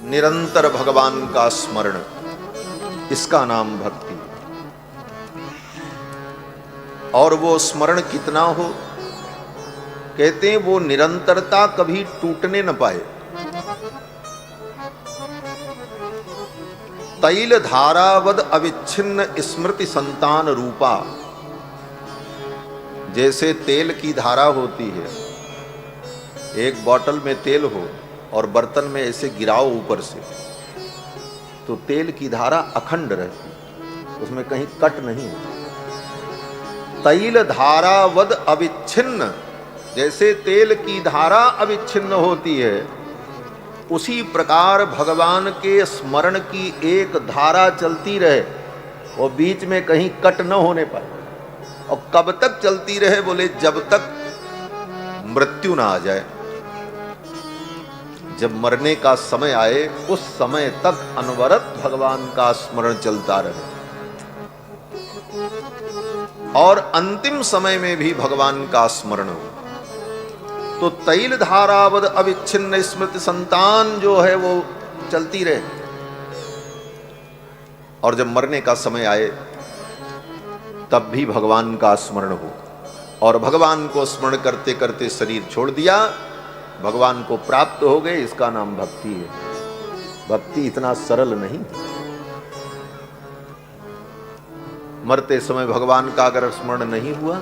निरंतर भगवान का स्मरण, इसका नाम भक्ति। और वो स्मरण कितना हो, कहते हैं वो निरंतरता कभी टूटने न पाए। तैल धारावद अविच्छिन्न स्मृति संतान रूपा। जैसे तेल की धारा होती है, एक बोतल में तेल हो और बर्तन में ऐसे गिराओ ऊपर से, तो तेल की धारा अखंड रहती, उसमें कहीं कट नहीं होती। तैल धारावद अविच्छिन्न, जैसे तेल की धारा अविच्छिन्न होती है, उसी प्रकार भगवान के स्मरण की एक धारा चलती रहे और बीच में कहीं कट न होने पाए। और कब तक चलती रहे, बोले जब तक मृत्यु ना आ जाए। जब मरने का समय आए, उस समय तक अनवरत भगवान का स्मरण चलता रहे। और अंतिम समय में भी भगवान का स्मरण हो। तो तैल धारावद अविच्छिन्न स्मृति संतान जो है वो चलती रहे। और जब मरने का समय आए तब भी भगवान का स्मरण हो। और भगवान को स्मरण करते करते शरीर छोड़ दिया, भगवान को प्राप्त हो गए, इसका नाम भक्ति है। भक्ति इतना सरल नहीं। मरते समय भगवान का अगर स्मरण नहीं हुआ,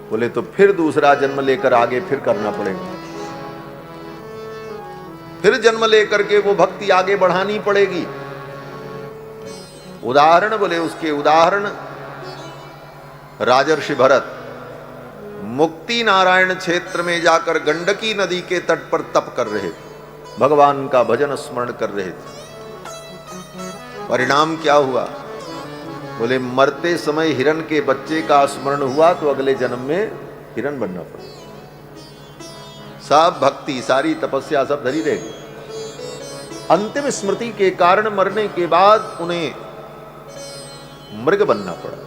बोले तो फिर दूसरा जन्म लेकर आगे फिर करना पड़ेगा। फिर जन्म लेकर के वो भक्ति आगे बढ़ानी पड़ेगी। उदाहरण बोले, उसके उदाहरण राजर्षि भरत मुक्ति नारायण क्षेत्र में जाकर गंडकी नदी के तट पर तप कर रहे थे, भगवान का भजन स्मरण कर रहे थे। परिणाम क्या हुआ, बोले मरते समय हिरण के बच्चे का स्मरण हुआ तो अगले जन्म में हिरण बनना पड़ा। सब भक्ति, सारी तपस्या सब धरी रह गई। अंतिम स्मृति के कारण मरने के बाद उन्हें मृग बनना पड़ा।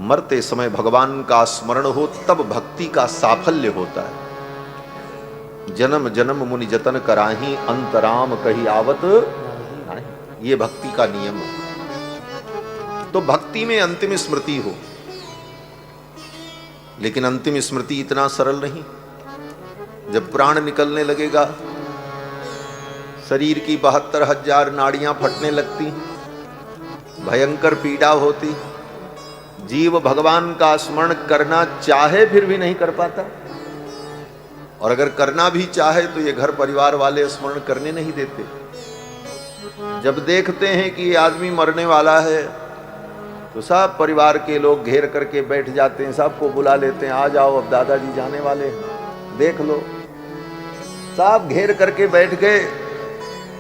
मरते समय भगवान का स्मरण हो तब भक्ति का साफल्य होता है। जन्म जन्म मुनि जतन कराही, अंतराम कही आवत नहीं। ये भक्ति का नियम है। तो भक्ति में अंतिम स्मृति हो, लेकिन अंतिम स्मृति इतना सरल नहीं। जब प्राण निकलने लगेगा, शरीर की 72,000 नाड़ियां फटने लगती, भयंकर पीड़ा होती, जीव भगवान का स्मरण करना चाहे फिर भी नहीं कर पाता। और अगर करना भी चाहे तो ये घर परिवार वाले स्मरण करने नहीं देते। जब देखते हैं कि ये आदमी मरने वाला है तो सब परिवार के लोग घेर करके बैठ जाते हैं, सबको बुला लेते हैं, आ जाओ अब दादाजी जाने वाले हैं, देख लो। सब घेर करके बैठ गए।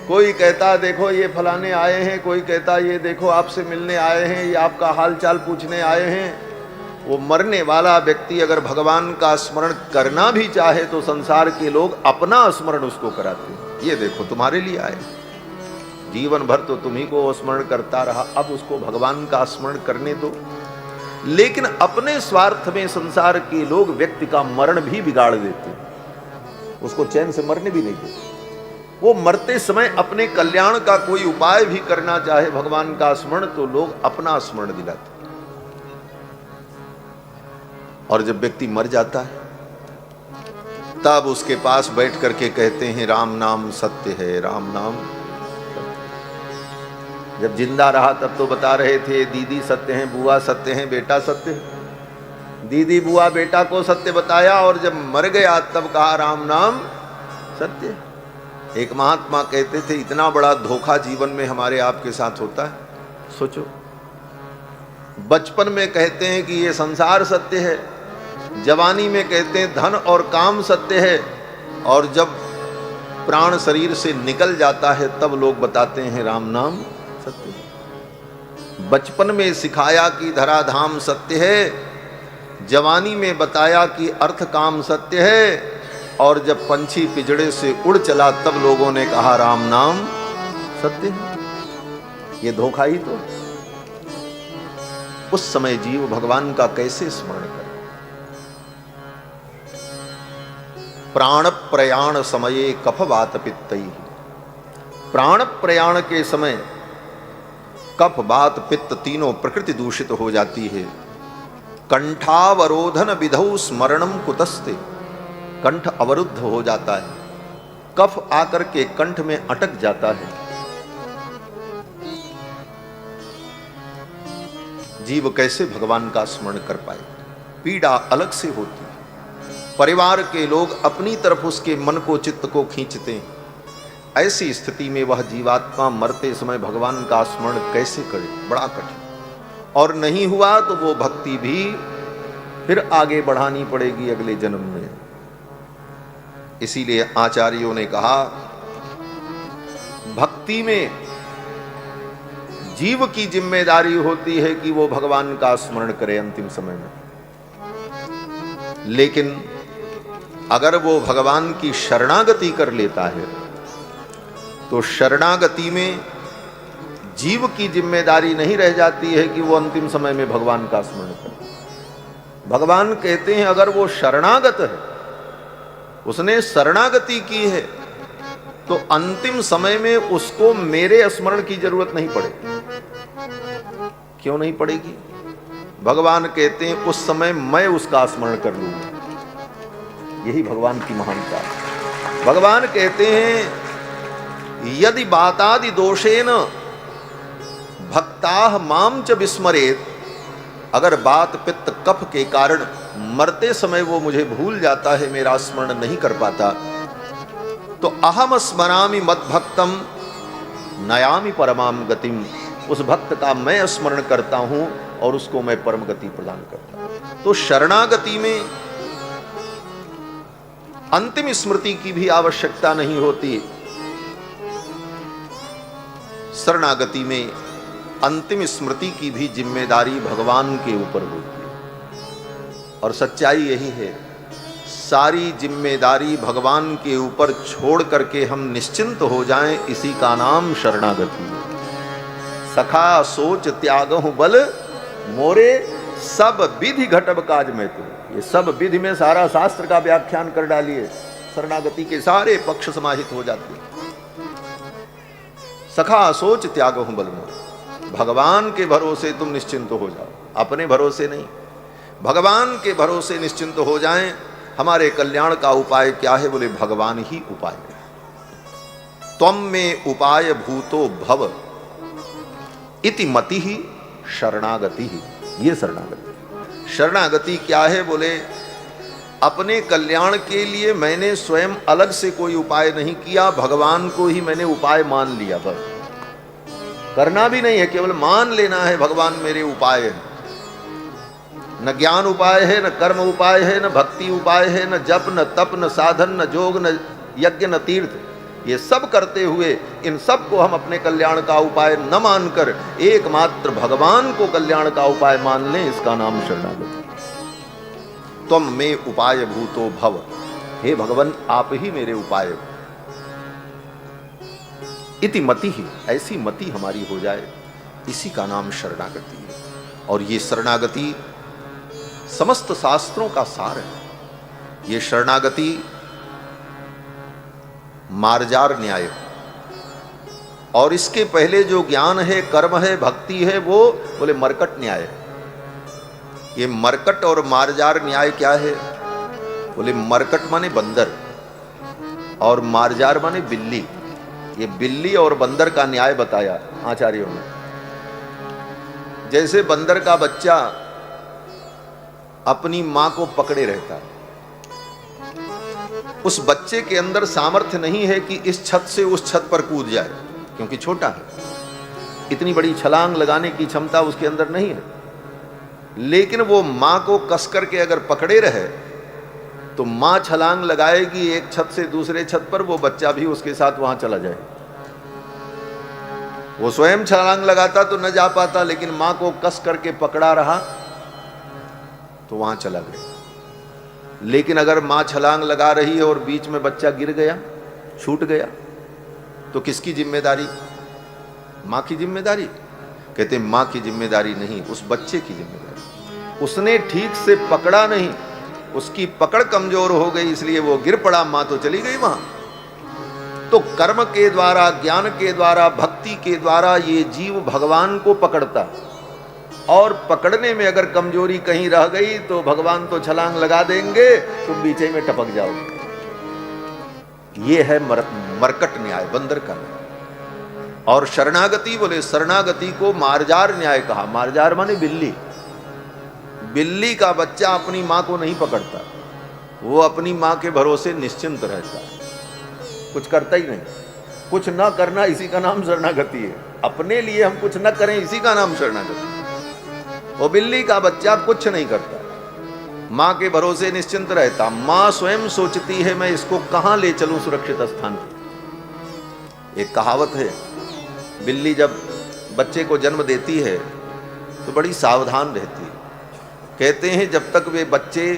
कोई कहता देखो ये फलाने आए हैं, कोई कहता ये देखो आपसे मिलने आए हैं, ये आपका हाल चाल पूछने आए हैं। वो मरने वाला व्यक्ति अगर भगवान का स्मरण करना भी चाहे तो संसार के लोग अपना स्मरण उसको कराते हैं। ये देखो तुम्हारे लिए आए, जीवन भर तो तुम्ही को स्मरण करता रहा, अब उसको भगवान का स्मरण करने दो। लेकिन अपने स्वार्थ में संसार के लोग व्यक्ति का मरण भी बिगाड़ देते, उसको चैन से मरने भी नहीं देते। वो मरते समय अपने कल्याण का कोई उपाय भी करना चाहे भगवान का स्मरण, तो लोग अपना स्मरण दिलाते। और जब व्यक्ति मर जाता है तब उसके पास बैठ करके कहते हैं राम नाम सत्य है, राम नाम। जब जिंदा रहा तब तो बता रहे थे दीदी सत्य हैं, बुआ सत्य हैं, बेटा सत्य है। दीदी बुआ बेटा को सत्य बताया, और जब मर गया तब कहा राम नाम सत्य है। एक महात्मा कहते थे इतना बड़ा धोखा जीवन में हमारे आपके साथ होता है। सोचो, बचपन में कहते हैं कि ये संसार सत्य है, जवानी में कहते हैं धन और काम सत्य है, और जब प्राण शरीर से निकल जाता है तब लोग बताते हैं राम नाम सत्य है। बचपन में सिखाया कि धराधाम सत्य है, जवानी में बताया कि अर्थ काम सत्य है, और जब पंछी पिजड़े से उड़ चला तब लोगों ने कहा राम नाम सत्य है। ये धोखा ही तो। उस समय जीव भगवान का कैसे स्मरण करे। प्राण प्रयाण समये कफ वात पित्तई प्राण प्रयाण के समय कफ वात पित्त तीनों प्रकृति दूषित हो जाती है। कंठावरोधन विधौ स्मरणम कुतस्ते, कंठ अवरुद्ध हो जाता है, कफ आकर के कंठ में अटक जाता है। जीव कैसे भगवान का स्मरण कर पाए? पीड़ा अलग से होती है, परिवार के लोग अपनी तरफ उसके मन को चित्त को खींचते हैं। ऐसी स्थिति में वह जीवात्मा मरते समय भगवान का स्मरण कैसे करे? बड़ा कठिन। और नहीं हुआ तो वो भक्ति भी फिर आगे बढ़ानी पड़ेगी अगले जन्म में। इसीलिए आचार्यों ने कहा, भक्ति में जीव की जिम्मेदारी होती है कि वो भगवान का स्मरण करे अंतिम समय में। लेकिन अगर वो भगवान की शरणागति कर लेता है तो शरणागति में जीव की जिम्मेदारी नहीं रह जाती है कि वो अंतिम समय में भगवान का स्मरण करे। भगवान कहते हैं अगर वो शरणागत है, उसने शरणागति की है, तो अंतिम समय में उसको मेरे स्मरण की जरूरत नहीं पड़ेगी। क्यों नहीं पड़ेगी? भगवान कहते हैं उस समय मैं उसका स्मरण कर लूंगा। यही भगवान की महानता है। भगवान कहते हैं यदि बातादि दोषेन भक्ताः माम च विस्मरेत, अगर बात पित्त कफ के कारण मरते समय वो मुझे भूल जाता है, मेरा स्मरण नहीं कर पाता, तो अहम स्मरामि मद्भक्तम नयामि परमाम गतिम, उस भक्त का मैं स्मरण करता हूं और उसको मैं परम गति प्रदान करता हूं। तो शरणागति में अंतिम स्मृति की भी आवश्यकता नहीं होती। शरणागति में अंतिम स्मृति की भी जिम्मेदारी भगवान के ऊपर होती है। और सच्चाई यही है, सारी जिम्मेदारी भगवान के ऊपर छोड़ करके हम निश्चिंत हो जाएं, इसी का नाम शरणागति है। सखा सोच त्यागहु बल मोरे, सब विधि घटब काज में तू। ये सब विधि में सारा शास्त्र का व्याख्यान कर डालिए, शरणागति के सारे पक्ष समाहित हो जाते हैं। सखा सोच त्यागहु बल मोरे, भगवान के भरोसे तुम निश्चिंत हो जाओ, अपने भरोसे नहीं। भगवान के भरोसे निश्चिंत हो जाएं। हमारे कल्याण का उपाय क्या है? बोले भगवान ही उपाय है। त्वम में उपाय भूतो भव इति मति ही शरणागति ही। ये शरणागति। शरणागति क्या है? बोले अपने कल्याण के लिए मैंने स्वयं अलग से कोई उपाय नहीं किया, भगवान को ही मैंने उपाय मान लिया। बस करना भी नहीं है, केवल मान लेना है भगवान मेरे उपाय है। न ज्ञान उपाय है, न कर्म उपाय है, न भक्ति उपाय है, न जप, न तप, न साधन, न जोग, न यज्ञ, न तीर्थ। ये सब करते हुए इन सब को हम अपने कल्याण का उपाय न मानकर एकमात्र भगवान को कल्याण का उपाय मान लें, इसका नाम शरणागति। त्वम में उपाय भूतो भव, हे भगवान आप ही मेरे उपाय हो। इति मति ही, ऐसी मति हमारी हो जाए, इसी का नाम शरणागति है। और ये शरणागति समस्त शास्त्रों का सार है। ये शरणागति मार्जार न्याय, और इसके पहले जो ज्ञान है, कर्म है, भक्ति है, वो बोले मरकट न्याय है। ये मरकट और मार्जार न्याय क्या है? बोले मरकट माने बंदर और मार्जार माने बिल्ली। ये बिल्ली और बंदर का न्याय बताया आचार्यों ने। जैसे बंदर का बच्चा अपनी मां को पकड़े रहता है, उस बच्चे के अंदर सामर्थ्य नहीं है कि इस छत से उस छत पर कूद जाए, क्योंकि छोटा है। इतनी बड़ी छलांग लगाने की क्षमता उसके अंदर नहीं है। लेकिन वो मां को कस करके अगर पकड़े रहे तो मां छलांग लगाएगी एक छत से दूसरे छत पर, वो बच्चा भी उसके साथ वहां चला जाए। वो स्वयं छलांग लगाता तो न जा पाता, लेकिन मां को कस करके पकड़ा रहा तो वहां चला गया। लेकिन अगर मां छलांग लगा रही है और बीच में बच्चा गिर गया, छूट गया, तो किसकी जिम्मेदारी? मां की जिम्मेदारी? कहते मां की जिम्मेदारी नहीं, उस बच्चे की जिम्मेदारी। उसने ठीक से पकड़ा नहीं, उसकी पकड़ कमजोर हो गई, इसलिए वो गिर पड़ा, मां तो चली गई वहां। तो कर्म के द्वारा, ज्ञान के द्वारा, भक्ति के द्वारा ये जीव भगवान को पकड़ता, और पकड़ने में अगर कमजोरी कहीं रह गई तो भगवान तो छलांग लगा देंगे, तुम बीचे में टपक जाओगे। ये है मरकट न्याय, बंदर का न्याय। और शरणागति, बोले शरणागति को मार्जार न्याय कहा। मार्जार माने बिल्ली। बिल्ली का बच्चा अपनी मां को नहीं पकड़ता, वो अपनी मां के भरोसे निश्चिंत रहता है, कुछ करता ही नहीं। कुछ न करना, इसी का नाम शरणागति है। अपने लिए हम कुछ न करें, इसी का नाम शरणागति। वो बिल्ली का बच्चा कुछ नहीं करता, मां के भरोसे निश्चिंत रहता। मां स्वयं सोचती है मैं इसको कहां ले चलूं सुरक्षित स्थान पर। एक कहावत है, बिल्ली जब बच्चे को जन्म देती है तो बड़ी सावधान रहती है। कहते हैं जब तक वे बच्चे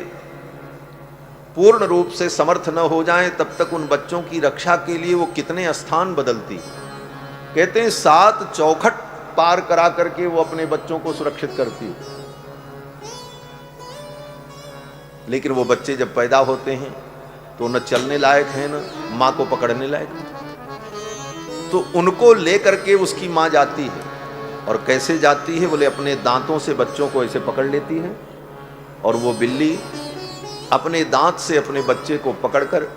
पूर्ण रूप से समर्थ न हो जाएं तब तक उन बच्चों की रक्षा के लिए वो कितने स्थान बदलती। कहते हैं 7 चौखट पार करा करके वो अपने बच्चों को सुरक्षित करती है। लेकिन वो बच्चे जब पैदा होते हैं तो न चलने लायक है, न मां को पकड़ने लायक है। तो उनको लेकर के उसकी मां जाती है, और कैसे जाती है, बोले अपने दांतों से बच्चों को ऐसे पकड़ लेती है, और वो बिल्ली अपने दांत से अपने बच्चे को पकड़कर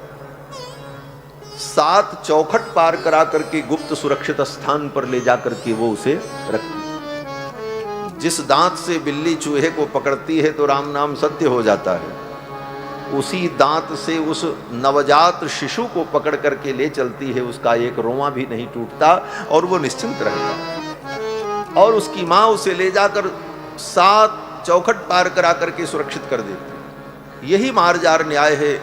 7 चौखट पार करा करके गुप्त सुरक्षित स्थान पर ले जाकर के वो उसे रखती। जिस दांत से बिल्ली चूहे को पकड़ती है तो राम नाम सत्य हो जाता है, उसी दांत से उस नवजात शिशु को पकड़ करके ले चलती है। उसका एक रोंवा भी नहीं टूटता और वो निश्चिंत रहता, और उसकी मां उसे ले जाकर 7 चौखट पार करा करके सुरक्षित कर देती। यही मार्जार न्याय है।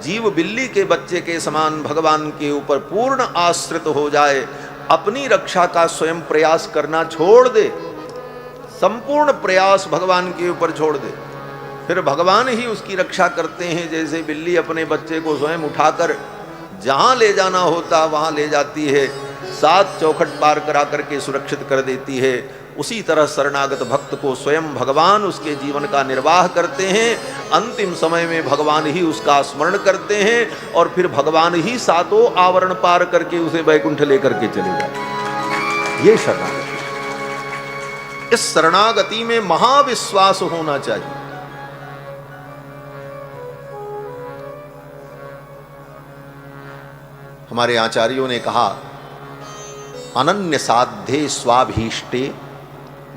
जीव बिल्ली के बच्चे के समान भगवान के ऊपर पूर्ण आश्रित हो जाए, अपनी रक्षा का स्वयं प्रयास करना छोड़ दे, संपूर्ण प्रयास भगवान के ऊपर छोड़ दे, फिर भगवान ही उसकी रक्षा करते हैं। जैसे बिल्ली अपने बच्चे को स्वयं उठाकर जहां ले जाना होता वहां ले जाती है, 7 चौखट पार करा करके सुरक्षित कर देती है, उसी तरह शरणागत भक्त को स्वयं भगवान उसके जीवन का निर्वाह करते हैं। अंतिम समय में भगवान ही उसका स्मरण करते हैं, और फिर भगवान ही 7 आवरण पार करके उसे वैकुंठ लेकर के चले जाते। ये शरणागति। इस शरणागति में महाविश्वास होना चाहिए। हमारे आचार्यों ने कहा, अनन्य साध्ये स्वाभीष्टे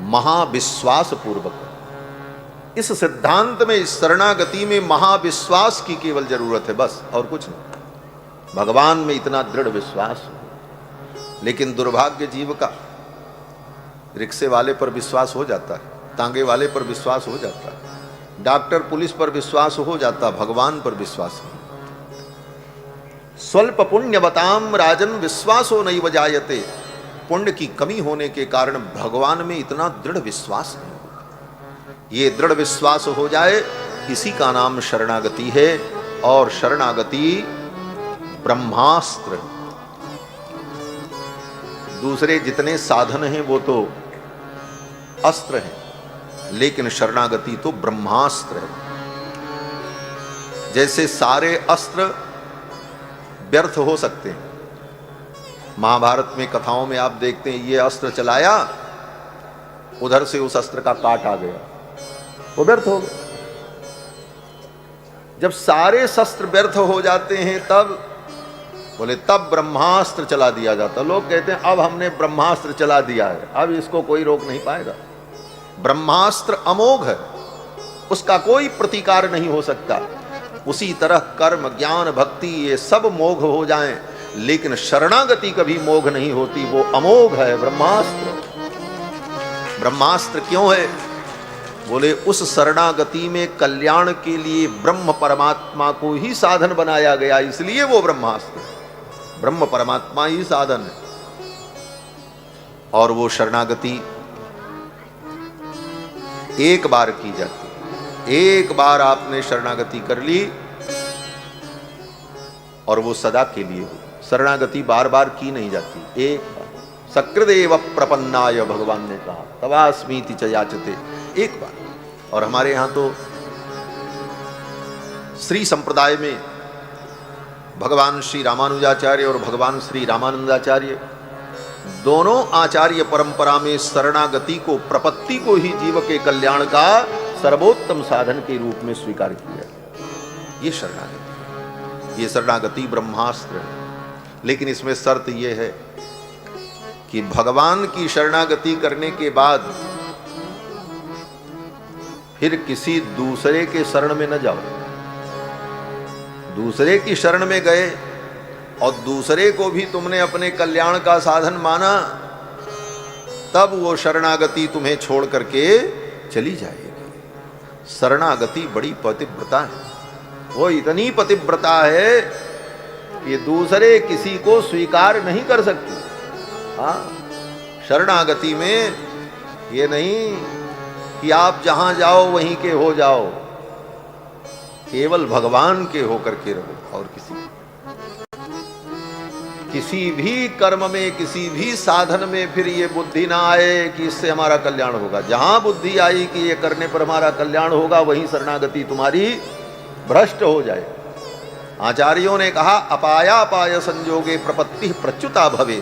महाविश्वास पूर्वक। इस सिद्धांत में, इस शरणागति में महाविश्वास की केवल जरूरत है, बस और कुछ नहीं। भगवान में इतना दृढ़ विश्वास हो। लेकिन दुर्भाग्य जीव का, रिक्शे वाले पर विश्वास हो जाता है, तांगे वाले पर विश्वास हो जाता है, डॉक्टर पुलिस पर विश्वास हो जाता, भगवान पर विश्वास नहीं। स्वल्प पुण्यवताम राजन विश्वासो नैव जायते। पुण्य की कमी होने के कारण भगवान में इतना दृढ़ विश्वास नहीं होता। ये दृढ़ विश्वास हो जाए, इसी का नाम शरणागति है। और शरणागति ब्रह्मास्त्र। दूसरे जितने साधन हैं वो तो अस्त्र हैं, लेकिन शरणागति तो ब्रह्मास्त्र है। जैसे सारे अस्त्र व्यर्थ हो सकते हैं, महाभारत में कथाओं में आप देखते हैं, ये अस्त्र चलाया, उधर से उस अस्त्र का काट आ गया, वो व्यर्थ हो गया। जब सारे शस्त्र व्यर्थ हो जाते हैं तब बोले तब ब्रह्मास्त्र चला दिया जाता। लोग कहते हैं अब हमने ब्रह्मास्त्र चला दिया है, अब इसको कोई रोक नहीं पाएगा। ब्रह्मास्त्र अमोघ है, उसका कोई प्रतिकार नहीं हो सकता। उसी तरह कर्म, ज्ञान, भक्ति ये सब मोघ हो जाएं, लेकिन शरणागति कभी मोघ नहीं होती, वो अमोघ है ब्रह्मास्त्र। ब्रह्मास्त्र क्यों है? बोले उस शरणागति में कल्याण के लिए ब्रह्म परमात्मा को ही साधन बनाया गया, इसलिए वो ब्रह्मास्त्र है। ब्रह्म परमात्मा ही साधन है। और वो शरणागति एक बार की जाती है। एक बार आपने शरणागति कर ली और वो सदा के लिए हो। शरणागति बार बार की नहीं जाती, एक बार। सकृदेव प्रपन्नाय भगवान ने कहा, तवास्मीति च याचते, एक बार। और हमारे यहां तो श्री संप्रदाय में भगवान श्री रामानुजाचार्य और भगवान श्री रामानंदाचार्य दोनों आचार्य परंपरा में शरणागति को, प्रपत्ति को ही जीव के कल्याण का सर्वोत्तम साधन के रूप में स्वीकार किया। ये शरणागति, ये शरणागति ब्रह्मास्त्र है। लेकिन इसमें शर्त यह है कि भगवान की शरणागति करने के बाद फिर किसी दूसरे के शरण में न जाओ। दूसरे की शरण में गए और दूसरे को भी तुमने अपने कल्याण का साधन माना, तब वो शरणागति तुम्हें छोड़ करके चली जाएगी। शरणागति बड़ी पतिव्रता है, वो इतनी पतिव्रता है कि दूसरे किसी को स्वीकार नहीं कर सकती। हाँ, शरणागति में ये नहीं कि आप जहां जाओ वहीं के हो जाओ, केवल भगवान के होकर के रहो और किसी भी कर्म में, किसी भी साधन में फिर ये बुद्धि ना आए कि इससे हमारा कल्याण होगा। जहां बुद्धि आई कि ये करने पर हमारा कल्याण होगा, वहीं शरणागति तुम्हारी भ्रष्ट हो जाए। आचार्यों ने कहा अपाया अपाय संजोगे प्रपत्ति प्रच्युता भवे।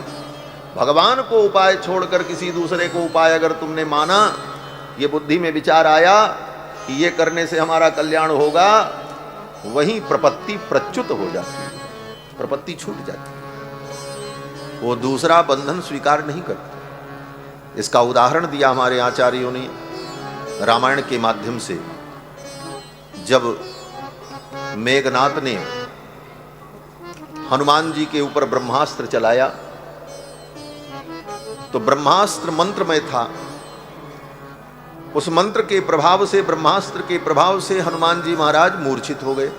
भगवान को उपाय छोड़कर किसी दूसरे को उपाय अगर तुमने माना, ये बुद्धि में विचार आया कि ये करने से हमारा कल्याण होगा, वहीं प्रपत्ति प्रच्युत हो जाती है, प्रपत्ति छूट जाती है, वो दूसरा बंधन स्वीकार नहीं करता। इसका उदाहरण दिया हमारे आचार्यों ने रामायण के माध्यम से। जब मेघनाथ ने हनुमान जी के ऊपर ब्रह्मास्त्र चलाया तो ब्रह्मास्त्र मंत्र में था। उस मंत्र के प्रभाव से, ब्रह्मास्त्र के प्रभाव से हनुमान जी महाराज मूर्छित हो गए।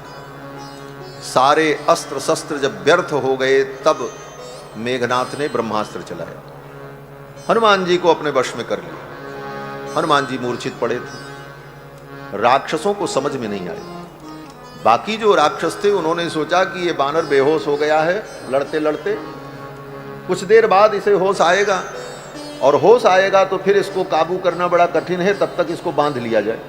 सारे अस्त्र शस्त्र जब व्यर्थ हो गए, तब मेघनाथ ने ब्रह्मास्त्र चलाया, हनुमान जी को अपने वश में कर लिया। हनुमान जी मूर्छित पड़े थे। राक्षसों को समझ में नहीं आया। बाकी जो राक्षस थे उन्होंने सोचा कि ये बानर बेहोश हो गया है लड़ते लड़ते, कुछ देर बाद इसे होश आएगा, और होश आएगा तो फिर इसको काबू करना बड़ा कठिन है, तब तक इसको बांध लिया जाए।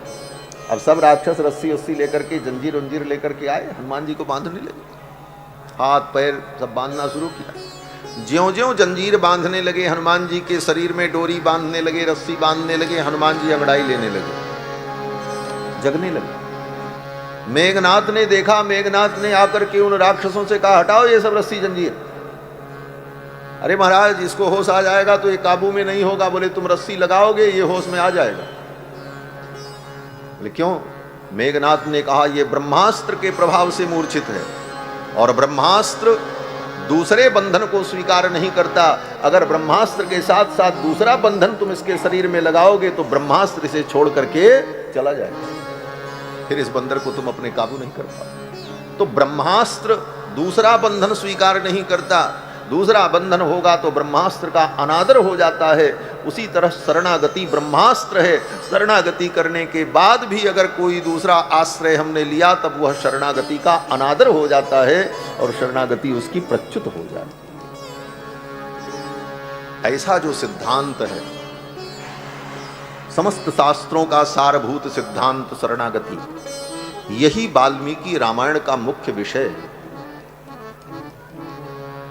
अब सब राक्षस रस्सी उस्सी लेकर के, जंजीर उंजीर लेकर के आए, हनुमान जी को बांधने लगे। हाथ पैर सब बांधना शुरू किया। ज्यों ज्यों जंजीर बांधने लगे, हनुमान जी के शरीर में डोरी बांधने लगे, रस्सी बांधने लगे, हनुमान जी अंगड़ाई लेने लगे, जगने लगे। मेघनाथ ने देखा, मेघनाथ ने आकर के उन राक्षसों से कहा हटाओ ये सब रस्सी जंजीर। अरे महाराज इसको होश आ जाएगा तो ये काबू में नहीं होगा। बोले तुम रस्सी लगाओगे ये होश में आ जाएगा। बोले क्यों? मेघनाथ ने कहा ये ब्रह्मास्त्र के प्रभाव से मूर्छित है, और ब्रह्मास्त्र दूसरे बंधन को स्वीकार नहीं करता। अगर ब्रह्मास्त्र के साथ साथ दूसरा बंधन तुम इसके शरीर में लगाओगे तो ब्रह्मास्त्र इसे छोड़ करके चला जाएगा, फिर इस बंदर को तुम अपने काबू नहीं कर पाओ। तो ब्रह्मास्त्र दूसरा बंधन स्वीकार नहीं करता। दूसरा बंधन होगा तो ब्रह्मास्त्र का अनादर हो जाता है। उसी तरह शरणागति ब्रह्मास्त्र है। शरणागति करने के बाद भी अगर कोई दूसरा आश्रय हमने लिया, तब वह शरणागति का अनादर हो जाता है और शरणागति उसकी प्रच्युत हो जाती है। ऐसा जो सिद्धांत है, समस्त शास्त्रों का सारभूत सिद्धांत शरणागति, यही वाल्मीकि रामायण का मुख्य विषय है।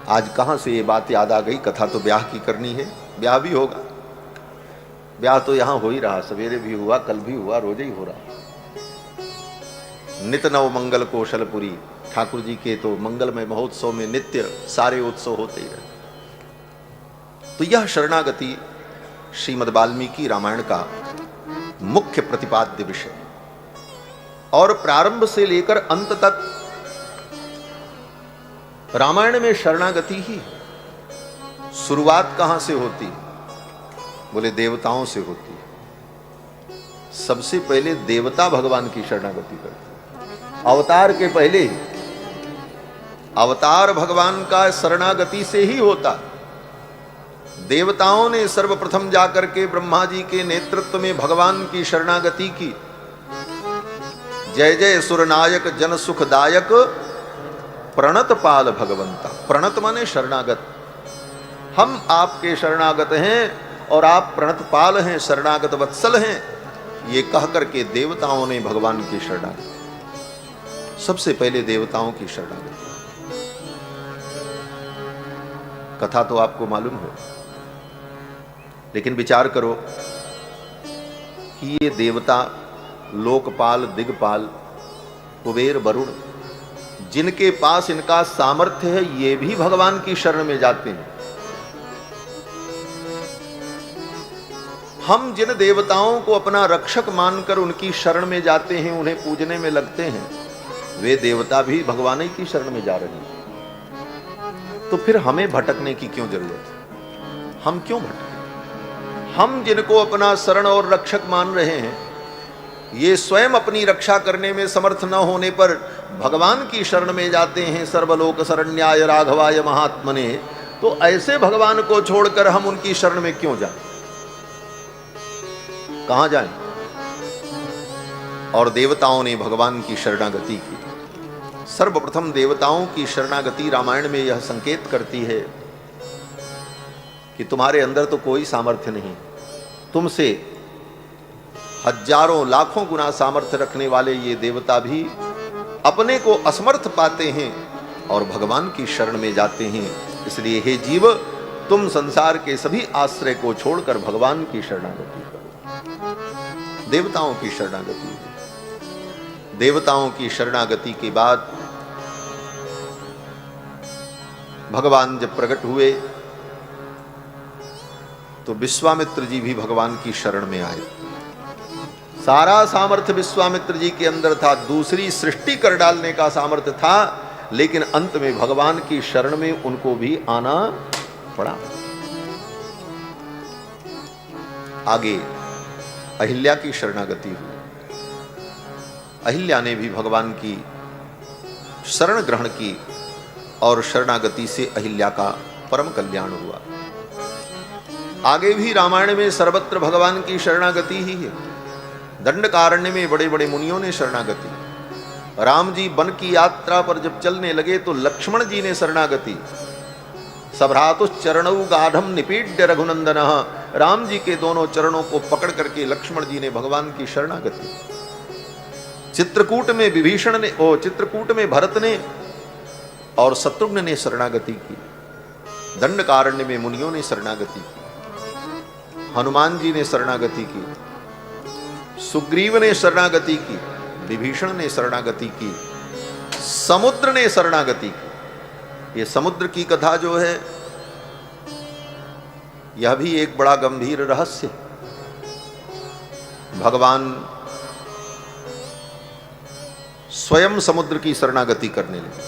आज कहां से ये बात याद आ गई? कथा तो ब्याह की करनी है, ब्याह भी होगा। ब्याह तो यहां हो ही रहा, सवेरे भी हुआ, कल भी हुआ, रोज ही हो रहा। नित नव मंगल कौशलपुरी, ठाकुर जी के तो मंगलमय महोत्सव में नित्य सारे उत्सव होते ही रहते। तो यह शरणागति श्रीमद् वाल्मीकि रामायण का मुख्य प्रतिपाद्य विषय, और प्रारंभ से लेकर अंत तक रामायण में शरणागति ही। शुरुआत कहां से होती? बोले देवताओं से होती है। सबसे पहले देवता भगवान की शरणागति करते, अवतार के पहले ही। अवतार भगवान का शरणागति से ही होता। देवताओं ने सर्वप्रथम जाकर के ब्रह्मा जी के नेतृत्व में भगवान की शरणागति की। जय जय सुरनायक जन सुखदायक प्रणत पाल भगवंता। प्रणत माने शरणागत। हम आपके शरणागत हैं और आप प्रणत पाल हैं, शरणागत वत्सल हैं। ये कह करके देवताओं ने भगवान की शरणागति, सबसे पहले देवताओं की शरणागति। कथा तो आपको मालूम है, लेकिन विचार करो कि ये देवता लोकपाल, दिग्पाल, कुबेर, वरुण, जिनके पास इनका सामर्थ्य है, ये भी भगवान की शरण में जाते हैं। हम जिन देवताओं को अपना रक्षक मानकर उनकी शरण में जाते हैं, उन्हें पूजने में लगते हैं, वे देवता भी भगवान ही की शरण में जा रहे हैं। तो फिर हमें भटकने की क्यों जरूरत है? हम क्यों भटकें? हम जिनको अपना शरण और रक्षक मान रहे हैं, ये स्वयं अपनी रक्षा करने में समर्थ न होने पर भगवान की शरण में जाते हैं। सर्वलोक शरण्याय राघवाय महात्मने। तो ऐसे भगवान को छोड़कर हम उनकी शरण में क्यों जाएं? कहां जाएं? और देवताओं ने भगवान की शरणागति की। सर्वप्रथम देवताओं की शरणागति रामायण में यह संकेत करती है कि तुम्हारे अंदर तो कोई सामर्थ्य नहीं, तुमसे हजारों लाखों गुना सामर्थ्य रखने वाले ये देवता भी अपने को असमर्थ पाते हैं और भगवान की शरण में जाते हैं। इसलिए हे जीव, तुम संसार के सभी आश्रय को छोड़कर भगवान की शरणागति करो। देवताओं की शरणागति। देवताओं की शरणागति के बाद भगवान जब प्रकट हुए तो विश्वामित्र जी भी भगवान की शरण में आए। सारा सामर्थ्य विश्वामित्र जी के अंदर था, दूसरी सृष्टि कर डालने का सामर्थ्य था, लेकिन अंत में भगवान की शरण में उनको भी आना पड़ा। आगे अहिल्या की शरणागति हुई। अहिल्या ने भी भगवान की शरण ग्रहण की और शरणागति से अहिल्या का परम कल्याण हुआ। आगे भी रामायण में सर्वत्र भगवान की शरणागति ही है। दंडकारण्य में बड़े बड़े मुनियों ने शरणागति। राम जी वन की यात्रा पर जब चलने लगे तो लक्ष्मण जी ने शरणागति। सभ्रातुश्चरणौ गाढ़म निपीड्य रघुनंदनः। राम जी के दोनों चरणों को पकड़ करके लक्ष्मण जी ने भगवान की शरणागति। चित्रकूट में विभीषण ने, चित्रकूट में भरत ने और शत्रुघ्न ने शरणागति की। दंडकारण्य में मुनियों ने शरणागति की। हनुमान जी ने शरणागति की। सुग्रीव ने शरणागति की। विभीषण ने शरणागति की। समुद्र ने शरणागति की। ये समुद्र की कथा जो है, यह भी एक बड़ा गंभीर रहस्य। भगवान स्वयं समुद्र की शरणागति करने लगे।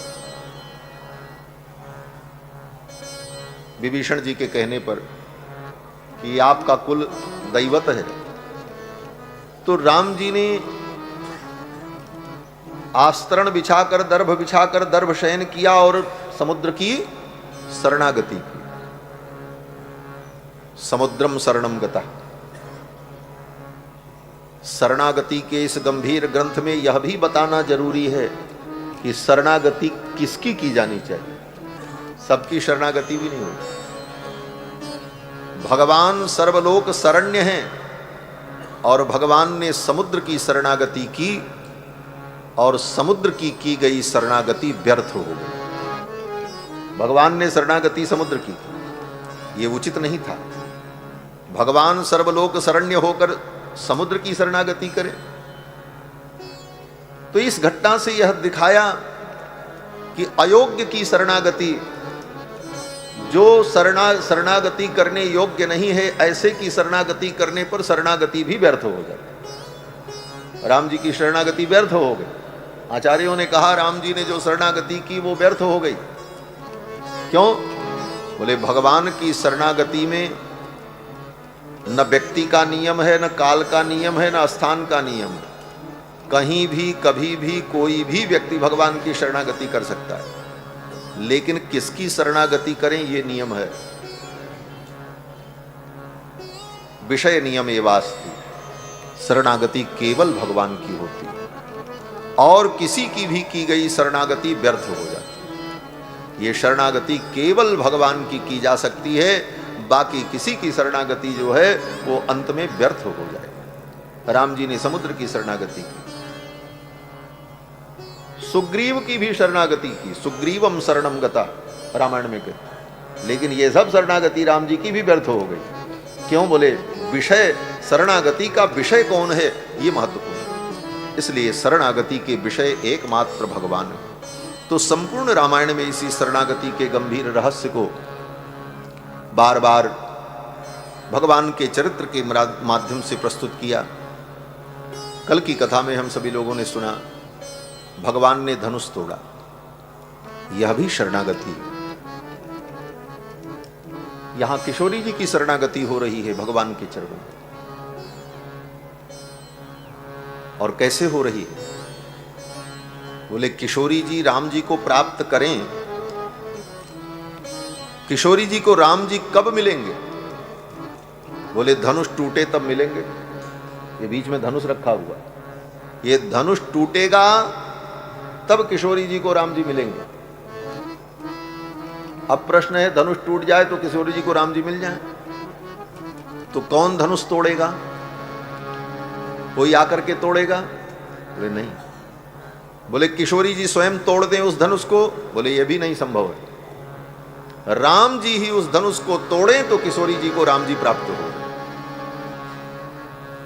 विभीषण जी के कहने पर कि आपका कुल दैवत है, तो राम जी ने आस्तरण बिछाकर, दर्भ बिछाकर दर्भ शयन किया और समुद्र की शरणागति की। समुद्रम शरणम गता। शरणागति के इस गंभीर ग्रंथ में यह भी बताना जरूरी है कि शरणागति किसकी की जानी चाहिए। सबकी शरणागति भी नहीं होती। भगवान सर्वलोक शरण्य हैं और भगवान ने समुद्र की शरणागति की और समुद्र की गई शरणागति व्यर्थ हो गई। भगवान ने शरणागति समुद्र की, ये उचित नहीं था। भगवान सर्वलोक शरण्य होकर समुद्र की शरणागति करे। तो इस घटना से यह दिखाया कि अयोग्य की शरणागति, जो शरणागति करने योग्य नहीं है, ऐसे की शरणागति करने पर शरणागति भी व्यर्थ हो जाती। राम जी की शरणागति व्यर्थ हो गई। आचार्यों ने कहा राम जी ने जो शरणागति की वो व्यर्थ हो गई। क्यों? बोले भगवान की शरणागति में न व्यक्ति का नियम है, न काल का नियम है, न स्थान का नियम है। कहीं भी कभी भी कोई भी व्यक्ति भगवान की शरणागति कर सकता है, लेकिन किसकी शरणागति करें ये नियम है। विषय नियम एवास्ति। शरणागति केवल भगवान की होती है और किसी की भी की गई शरणागति व्यर्थ हो जाती है। ये शरणागति केवल भगवान की जा सकती है, बाकी किसी की शरणागति जो है वो अंत में व्यर्थ हो जाए। राम जी ने समुद्र की शरणागति की। सुग्रीव की भी शरणागति की। सुग्रीवम शरणम गता रामायण में कहते। लेकिन ये सब शरणागति राम जी की भी व्यर्थ हो गई। क्यों? बोले विषय, शरणागति का विषय कौन है ये महत्वपूर्ण है। इसलिए शरणागति के विषय एकमात्र भगवान है। तो संपूर्ण रामायण में इसी शरणागति के गंभीर रहस्य को बार बार भगवान के चरित्र के माध्यम से प्रस्तुत किया। कल की कथा में हम सभी लोगों ने सुना, भगवान ने धनुष तोड़ा, यह भी शरणागति है। यहां किशोरी जी की शरणागति हो रही है भगवान के चरणों में। और कैसे हो रही है? बोले किशोरी जी राम जी को प्राप्त करें। किशोरी जी को राम जी कब मिलेंगे? बोले धनुष टूटे तब मिलेंगे। ये बीच में धनुष रखा हुआ, ये धनुष टूटेगा तब किशोरी जी को राम जी मिलेंगे। अब प्रश्न है, धनुष टूट जाए तो किशोरी जी को राम जी मिल जाए, तो कौन धनुष तोड़ेगा? कोई आकर के तोड़ेगा? बोले नहीं। बोले किशोरी जी स्वयं तोड़ दें उस धनुष को? बोले ये भी नहीं संभव है। राम जी ही उस धनुष को तोड़ें तो किशोरी जी को राम जी प्राप्त हो।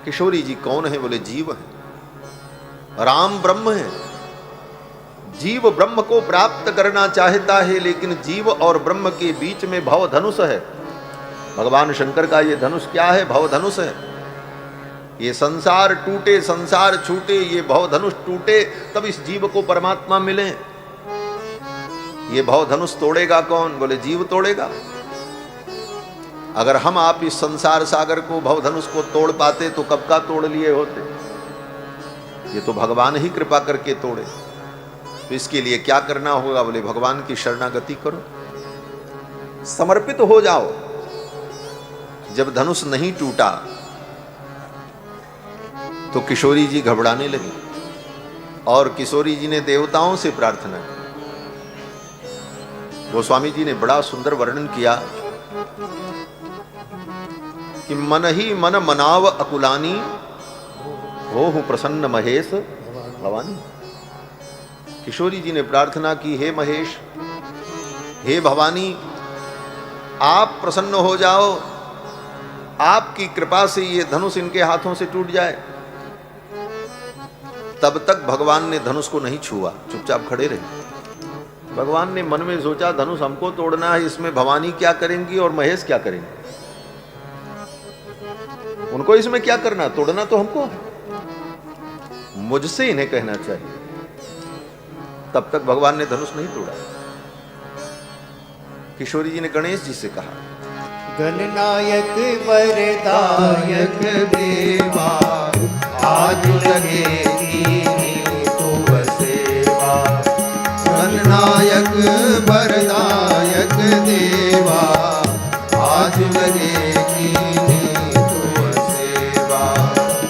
किशोरी जी कौन है? बोले जीव है, राम ब्रह्म है। जीव ब्रह्म को प्राप्त करना चाहता है, लेकिन जीव और ब्रह्म के बीच में भव धनुष है। भगवान शंकर का ये धनुष क्या है? भव धनुष है। ये संसार टूटे, संसार छूटे, ये भव धनुष टूटे तब इस जीव को परमात्मा मिले। ये भव धनुष तोड़ेगा कौन? बोले जीव तोड़ेगा। अगर हम आप इस संसार सागर को, भव धनुष को तोड़ पाते तो कब का तोड़ लिए होते। ये तो भगवान ही कृपा करके तोड़े। तो इसके लिए क्या करना होगा? बोले भगवान की शरणागति करो, समर्पित हो जाओ। जब धनुष नहीं टूटा तो किशोरी जी घबराने लगी और किशोरी जी ने देवताओं से प्रार्थना की। गोस्वामी जी ने बड़ा सुंदर वर्णन किया कि मन ही मन मनाव अकुलानी, हो हूं प्रसन्न महेश भवानी। किशोरी जी ने प्रार्थना की, हे महेश, हे भवानी, आप प्रसन्न हो जाओ, आपकी कृपा से ये धनुष इनके हाथों से टूट जाए। तब तक भगवान ने धनुष को नहीं छुआ, चुपचाप खड़े रहे। भगवान ने मन में सोचा धनुष हमको तोड़ना है, इसमें भवानी क्या करेंगी और महेश क्या करेंगे? उनको इसमें क्या करना? तोड़ना तो हमको है, मुझसे इन्हें कहना चाहिए। तब तक भगवान ने धनुष नहीं तोड़ा। किशोरी जी ने गणेश जी से कहा, गणनायक वरदायक देवा, आज लगेगी तो सेवा। गणनायक वरदायक देवा, आज लगेगी तो सेवा।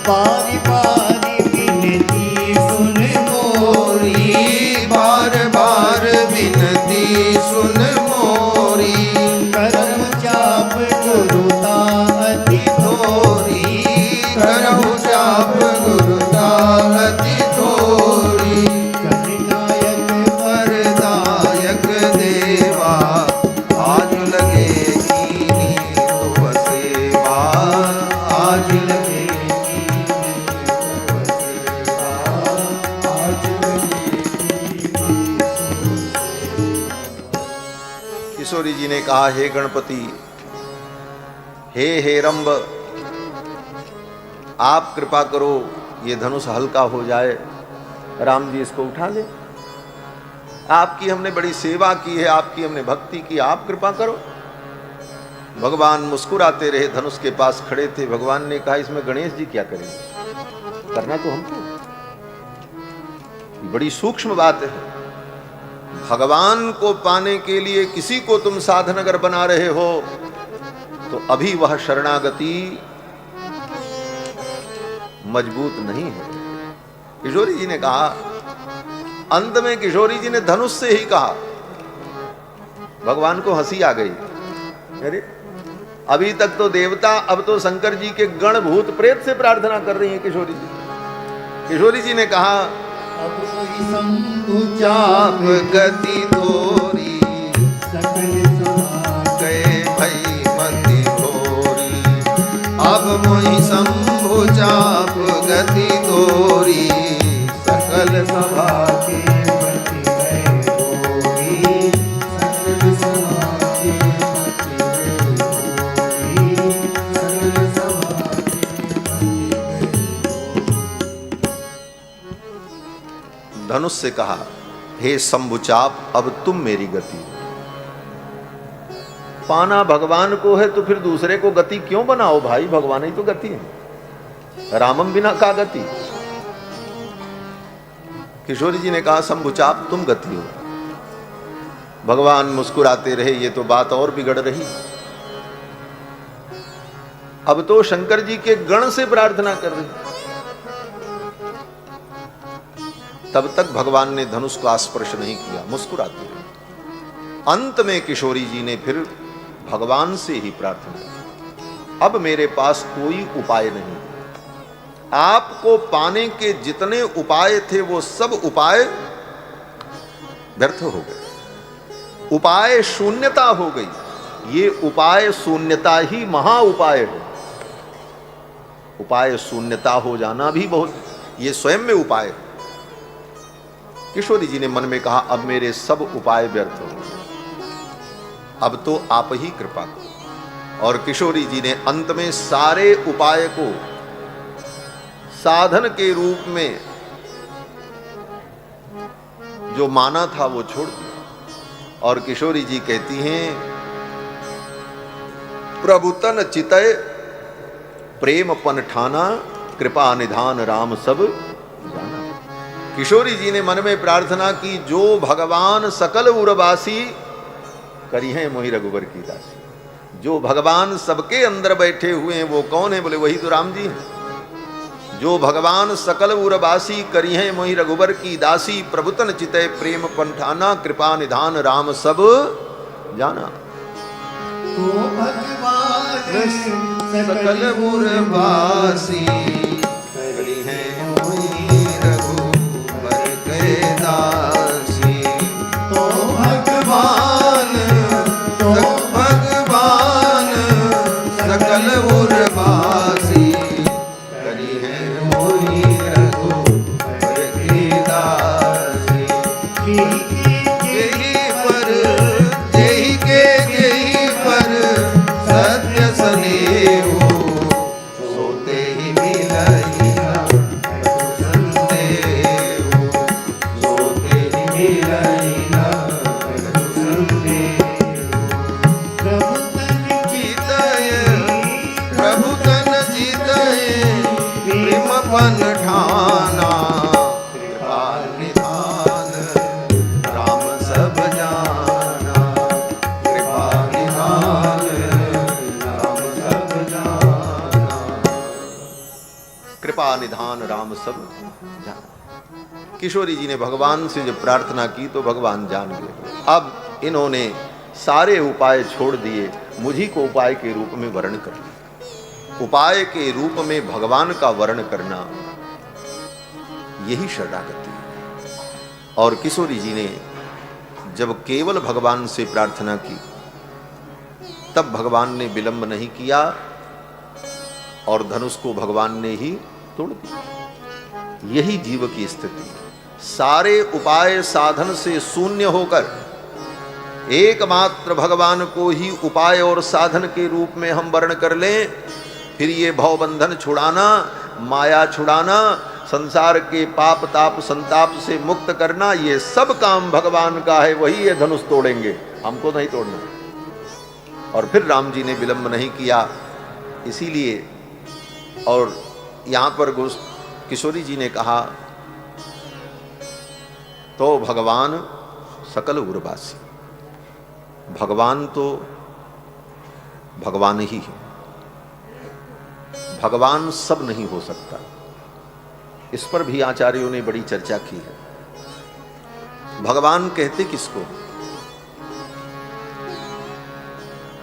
बारी बारी विनती सुन मोरी, बार बार विनती सुन मोरी। करम चाप गुरुता अति थोरी, करम चाप गुरुता अति थोरी। गणनायक वरदायक देवा, आज लगेगी तो सेवा। आज लगेगी तो सेवा, आज लगेगी तो सेवा। किशोरी जी ने कहा, हे गणपति, हे हेरंब, आप कृपा करो, ये धनुष हल्का हो जाए, राम जी इसको उठा ले। आपकी हमने बड़ी सेवा की है, आपकी हमने भक्ति की, आप कृपा करो। भगवान मुस्कुराते रहे, धनुष के पास खड़े थे। भगवान ने कहा, इसमें गणेश जी क्या करेंगे? करना तो हमको। बड़ी सूक्ष्म बात है। भगवान को पाने के लिए किसी को तुम साधन अगर बना रहे हो तो अभी वह शरणागति मजबूत नहीं है। किशोरी जी ने कहा, अंत में किशोरी जी ने धनुष से ही कहा। भगवान को हंसी आ गई, अरे अभी तक तो देवता, अब तो शंकर जी के गण भूत प्रेत से प्रार्थना कर रही है किशोरी जी। किशोरी जी ने कहा, अब शंभु चाप गति तोरी, सकल सुहाग किशोरी सकल सभा के मति है गोरी, सकल सभा के मति है गोरी, सकल सभा के मति है गोरी। धनुष से कहा, हे शंभुचाप, अब तुम मेरी गति। पाना भगवान को है तो फिर दूसरे को गति क्यों बनाओ भाई, भगवान ही तो गति है, रामम बिना का गति। किशोरी जी ने कहा, शंभुचाप तुम गति हो। भगवान मुस्कुराते रहे, ये तो बात और बिगड़ रही। अब तो शंकर जी के गण से प्रार्थना कर रही। तब तक भगवान ने धनुष का स्पर्श नहीं किया, मुस्कुराते रहे। अंत में किशोरी जी ने फिर भगवान से ही प्रार्थना की, अब मेरे पास कोई उपाय नहीं, आपको पाने के जितने उपाय थे वो सब उपाय व्यर्थ हो गए, उपाय शून्यता हो गई। ये उपाय शून्यता ही महा उपाय है। उपाय शून्यता हो जाना भी बहुत, ये स्वयं में उपाय है। किशोरी जी ने मन में कहा, अब मेरे सब उपाय व्यर्थ हो गए, अब तो आप ही कृपा करो। और किशोरी जी ने अंत में सारे उपाय को साधन के रूप में जो माना था वो छोड़ दिया। और किशोरी जी कहती हैं, प्रभु तन चितय प्रेम पन ठाना, कृपा निधान राम सब जाना। किशोरी जी ने मन में प्रार्थना की, जो भगवान सकल उरवासी करी है मोहि रघुबर की दासी। जो भगवान सबके अंदर बैठे हुए हैं वो कौन है? बोले वही तो राम जी हैं। जो भगवान सकल उरवासी करी है मोहि रघुबर की दासी, प्रभुतन चितय प्रेम पंठाना, कृपा निधान राम सब जाना। तो भगवान सकल उरवासी करी है मोहि रघुबर के दासी। तो भगवान सकल उरवासी करी है मोहि रघुबर की दासी। जेहि पर सत्य सनेहु, सोते ही मिलहि संदेहु, सोते ही मिलहि प्रभु तन चितय प्रेम पन ठाना, कृपा निधान राम सब जाना, कृपा निधान राम सब जाना, कृपा निधान राम सब जाना। किशोरी जी ने भगवान से जब प्रार्थना की तो भगवान जान गए। अब इन्होंने सारे उपाय छोड़ दिए, मुझी को उपाय के रूप में वर्ण कर लिया। उपाय के रूप में भगवान का वर्ण करना यही शरणागति है। और किशोरी जी ने जब केवल भगवान से प्रार्थना की तब भगवान ने विलंब नहीं किया और धनुष को भगवान ने ही तोड़ दिया। यही जीव की स्थिति है। सारे उपाय साधन से शून्य होकर एकमात्र भगवान को ही उपाय और साधन के रूप में हम वर्ण कर लें, फिर ये भवबंधन छुड़ाना, माया छुड़ाना, संसार के पाप ताप संताप से मुक्त करना, ये सब काम भगवान का है। वही ये धनुष तोड़ेंगे, हमको नहीं तोड़ना। और फिर राम जी ने विलंब नहीं किया। इसीलिए और यहाँ पर किशोरी जी ने कहा, तो भगवान सकल उर्वासी, भगवान तो भगवान ही है, भगवान सब नहीं हो सकता। इस पर भी आचार्यों ने बड़ी चर्चा की है। भगवान कहते किसको?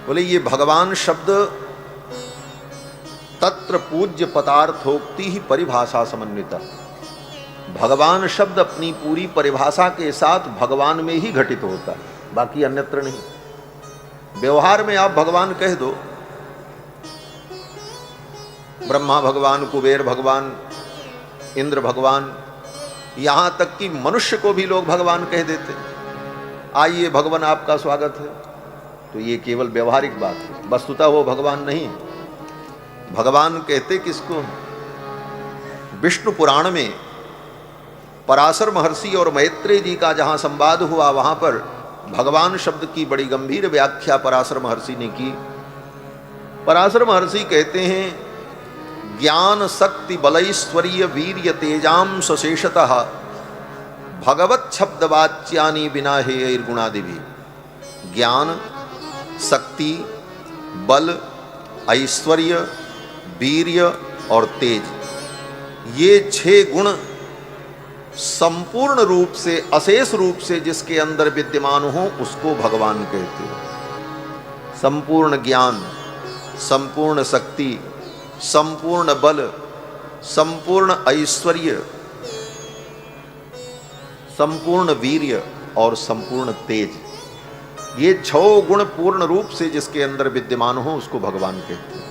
बोले ये भगवान शब्द तत्र पूज्य पदार्थोक्ति ही परिभाषा समन्विता। भगवान शब्द अपनी पूरी परिभाषा के साथ भगवान में ही घटित होता है, बाकी अन्यत्र नहीं। व्यवहार में आप भगवान कह दो, ब्रह्मा भगवान, कुबेर भगवान, इंद्र भगवान, यहां तक कि मनुष्य को भी लोग भगवान कह देते। आइए भगवान आपका स्वागत है। तो ये केवल व्यवहारिक बात है, वस्तुतः वो भगवान नहीं। भगवान कहते किसको? विष्णु पुराण में पराशर महर्षि और मैत्रेय जी का जहां संवाद हुआ, वहां पर भगवान शब्द की बड़ी गंभीर व्याख्या पराशर महर्षि ने की। पराशर महर्षि कहते हैं, ज्ञान शक्ति बलैश्वर्य वीर्य तेजाम सशेषतः भगवत शब्द वाच्यानि बिना हे गुणादि भी। ज्ञान, शक्ति, बल, ऐश्वर्य, वीर्य और तेज, ये 6 गुण संपूर्ण रूप से, अशेष रूप से जिसके अंदर विद्यमान हो उसको भगवान कहते हैं। संपूर्ण ज्ञान, संपूर्ण शक्ति, संपूर्ण बल, संपूर्ण ऐश्वर्य, संपूर्ण वीर्य और संपूर्ण तेज, ये 6 गुण पूर्ण रूप से जिसके अंदर विद्यमान हो उसको भगवान कहते हैं।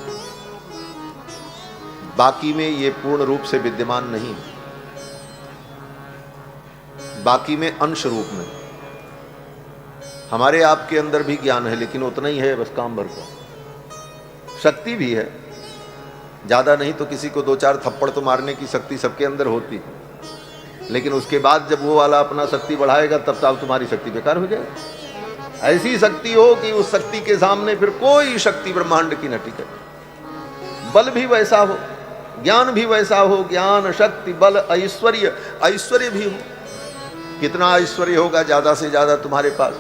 बाकी में ये पूर्ण रूप से विद्यमान नहीं, बाकी में अंश रूप में। हमारे आपके अंदर भी ज्ञान है, लेकिन उतना ही है बस, काम भर का। शक्ति भी है, ज्यादा नहीं तो किसी को 2-4 थप्पड़ तो मारने की शक्ति सबके अंदर होती है, लेकिन उसके बाद जब वो वाला अपना शक्ति बढ़ाएगा तब तो तुम्हारी शक्ति बेकार हो जाएगी। ऐसी शक्ति हो कि उस शक्ति के सामने फिर कोई शक्ति ब्रह्मांड की न टिके। बल भी वैसा हो, ज्ञान भी वैसा हो, ज्ञान, शक्ति, बल, ऐश्वर्य, ऐश्वर्य भी हो। कितना ऐश्वर्य होगा ज्यादा से ज्यादा तुम्हारे पास?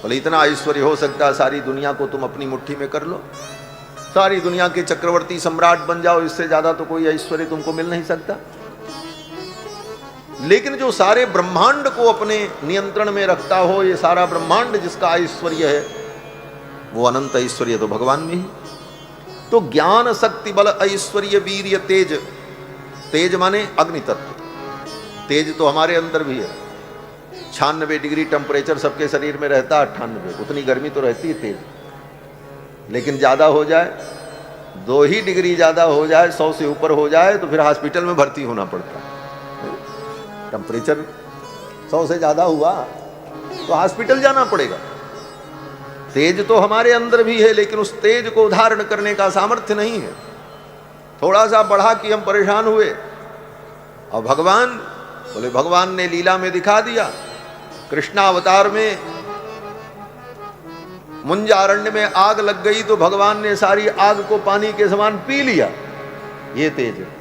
बोले इतना ऐश्वर्य हो सकता है सारी दुनिया को तुम अपनी मुट्ठी में कर लो, सारी दुनिया के चक्रवर्ती सम्राट बन जाओ, इससे ज्यादा तो कोई ऐश्वर्य तुमको मिल नहीं सकता। लेकिन जो सारे ब्रह्मांड को अपने नियंत्रण में रखता हो, ये सारा ब्रह्मांड जिसका ऐश्वर्य है, वो अनंत ऐश्वर्य तो भगवान में ही। तो ज्ञान, शक्ति, बल, ऐश्वर्य, वीर्य, तेज। तेज माने अग्नि तत्व। तेज तो हमारे अंदर भी है। 96 डिग्री टेम्परेचर सबके शरीर में रहता है, 98, उतनी गर्मी तो रहती है तेज। लेकिन ज्यादा हो जाए, 2 ही डिग्री ज्यादा हो जाए, 100 से ऊपर हो जाए तो फिर हॉस्पिटल में भर्ती होना पड़ता है। टेम्परेचर 100 से ज्यादा हुआ तो हॉस्पिटल जाना पड़ेगा। तेज तो हमारे अंदर भी है, लेकिन उस तेज को धारण करने का सामर्थ्य नहीं है। थोड़ा सा बढ़ा कि हम परेशान हुए। और भगवान बोले, भगवान ने लीला में दिखा दिया। कृष्णावतार में मुंजारण्य में आग लग गई तो भगवान ने सारी आग को पानी के समान पी लिया। ये तेज है।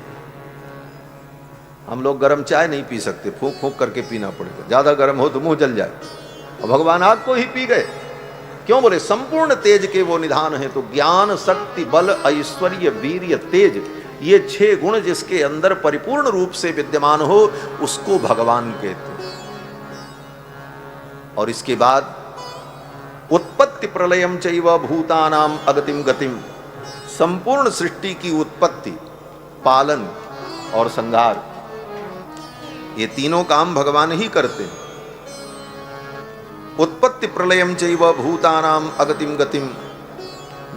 हम लोग गर्म चाय नहीं पी सकते, फूंक फूंक करके पीना पड़ेगा, ज्यादा गर्म हो तो मुंह जल जाए। और भगवान आग को ही पी गए। क्यों? बोले संपूर्ण तेज के वो निधान है। तो ज्ञान, शक्ति, बल, ऐश्वर्य, वीर्य, तेज, ये 6 गुण जिसके अंदर परिपूर्ण रूप से विद्यमान हो उसको भगवान कहते हैं। और इसके बाद उत्पत्ति प्रलयम चैव भूतानाम अगतिम गतिम, संपूर्ण सृष्टि की उत्पत्ति, पालन और संहार, ये तीनों काम भगवान ही करते हैं। उत्पत्ति प्रलयम चैव भूतानाम अगतिम गतिम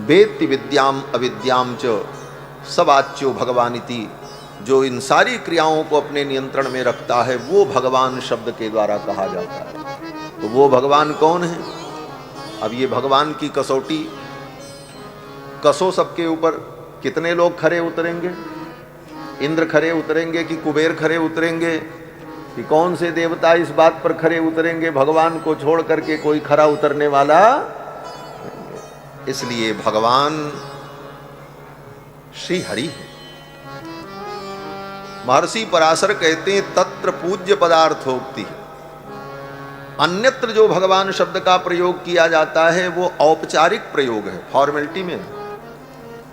वेत्ति विद्याम अविद्याम च सवाच्यो भगवानिति। जो इन सारी क्रियाओं को अपने नियंत्रण में रखता है वो भगवान शब्द के द्वारा कहा जाता है। तो वो भगवान कौन है? अब ये भगवान की कसौटी कसो सबके ऊपर। कितने लोग खरे उतरेंगे? इंद्र खरे उतरेंगे कि कुबेर खरे उतरेंगे कि कौन से देवता इस बात पर खरे उतरेंगे? भगवान को छोड़ करके कोई खरा उतरने वाला। इसलिए भगवान श्री हरि है। महर्षि पराशर कहते हैं तत्र पूज्य पदार्थोक्ति। अन्यत्र जो भगवान शब्द का प्रयोग किया जाता है वो औपचारिक प्रयोग है, फॉर्मेलिटी में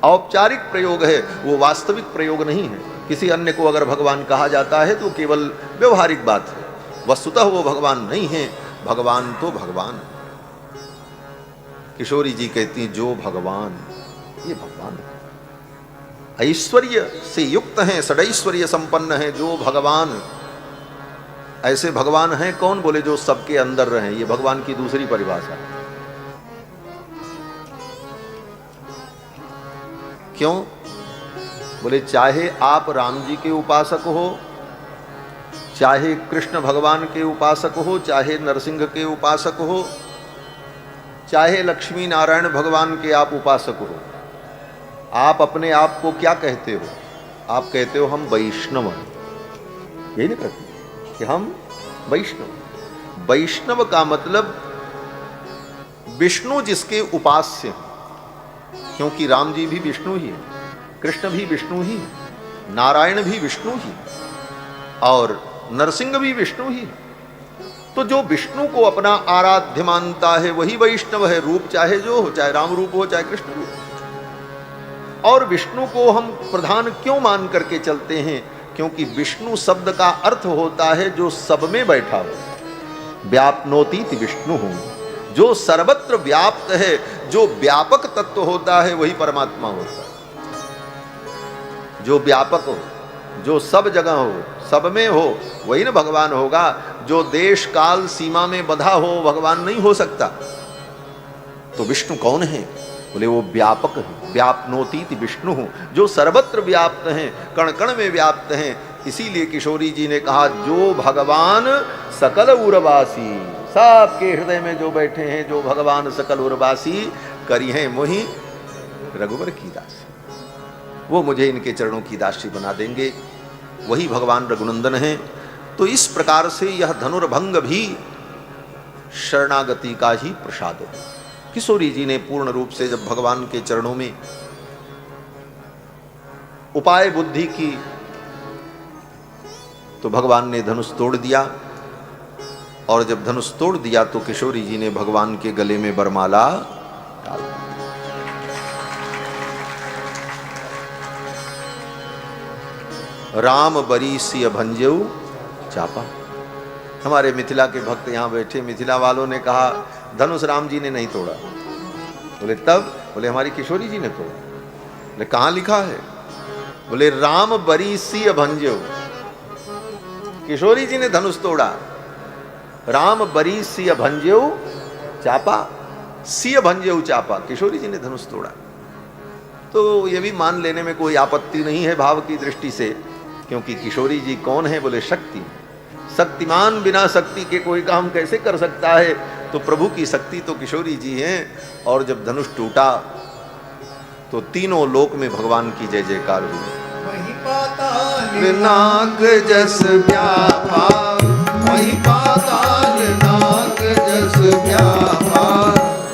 औपचारिक प्रयोग है, वो वास्तविक प्रयोग नहीं है। किसी अन्य को अगर भगवान कहा जाता है तो केवल व्यवहारिक बात है, वस्तुतः वो भगवान नहीं है। भगवान तो भगवान है। किशोरी जी कहती हैं जो भगवान, ये भगवान है, ऐश्वर्य से युक्त हैं, षडैश्वर्य संपन्न हैं। जो भगवान, ऐसे भगवान हैं कौन? बोले जो सबके अंदर रहे। ये भगवान की दूसरी परिभाषा। क्यों? बोले चाहे आप राम जी के उपासक हो चाहे कृष्ण भगवान के उपासक हो, चाहे नरसिंह के उपासक हो, चाहे लक्ष्मी नारायण भगवान के आप उपासक हो, आप अपने आप को क्या कहते हो? आप कहते हो हम वैष्णव हैं। यही नहीं कहते कि हम वैष्णव। वैष्णव का मतलब विष्णु जिसके उपास्य हैं, क्योंकि राम जी भी विष्णु ही है, कृष्ण भी विष्णु ही है, नारायण भी विष्णु ही और नरसिंह भी विष्णु ही। तो जो विष्णु को अपना आराध्य मानता है वही वैष्णव है, रूप चाहे जो हो, चाहे राम रूप हो चाहे कृष्ण रूप। और विष्णु को हम प्रधान क्यों मान करके चलते हैं? क्योंकि विष्णु शब्द का अर्थ होता है जो सब में बैठा हो। व्याप्नोतीति विष्णु हो, जो सर्वत्र व्याप्त है, जो व्यापक तत्व होता है वही परमात्मा होता है। जो व्यापक हो, जो सब जगह हो, सब में हो, वही ना भगवान होगा। जो देश काल सीमा में बंधा हो भगवान नहीं हो सकता। तो विष्णु कौन है? बोले वो व्यापक है। व्याप्नोतीति विष्णु हो, जो सर्वत्र व्याप्त हैं, कण कण में व्याप्त हैं। इसीलिए किशोरी जी ने कहा जो भगवान सकल उर्वासी, सबके हृदय में जो बैठे हैं, जो भगवान सकल उर्वासी करी हैं मोहि रघुवर की दासी, वो मुझे इनके चरणों की दासी बना देंगे। वही भगवान रघुनंदन हैं। तो इस प्रकार से यह धनुर्भंग भी शरणागति का ही प्रसाद है। किशोरी जी ने पूर्ण रूप से जब भगवान के चरणों में उपाय बुद्धि की तो भगवान ने धनुष तोड़ दिया। और जब धनुष तोड़ दिया तो किशोरी जी ने भगवान के गले में वरमाला डाल दी। राम बरी सिय भंजऊ चापा। हमारे मिथिला के भक्त यहाँ बैठे, मिथिला वालों ने कहा धनुष राम जी ने नहीं तोड़ा। बोले तब? बोले हमारी किशोरी जी ने तोड़ा। बोले कहाँ लिखा है? बोले राम बरी सिय भंजऊ, किशोरी जी ने धनुष तोड़ा। राम बरी सिय भंजऊ चापा, सिय भंजऊ चापा, किशोरी जी ने धनुष तोड़ा। तो ये भी मान लेने में कोई आपत्ति नहीं है भाव की दृष्टि से, क्योंकि किशोरी जी कौन है? बोले शक्ति। शक्तिमान बिना शक्ति के कोई काम कैसे कर सकता है? तो प्रभु की शक्ति तो किशोरी जी हैं। और जब धनुष टूटा तो तीनों लोक में भगवान की जय जयकार हुई। वही पाताल नाग जस व्यापा, वही पाताल नाग जस व्यापा,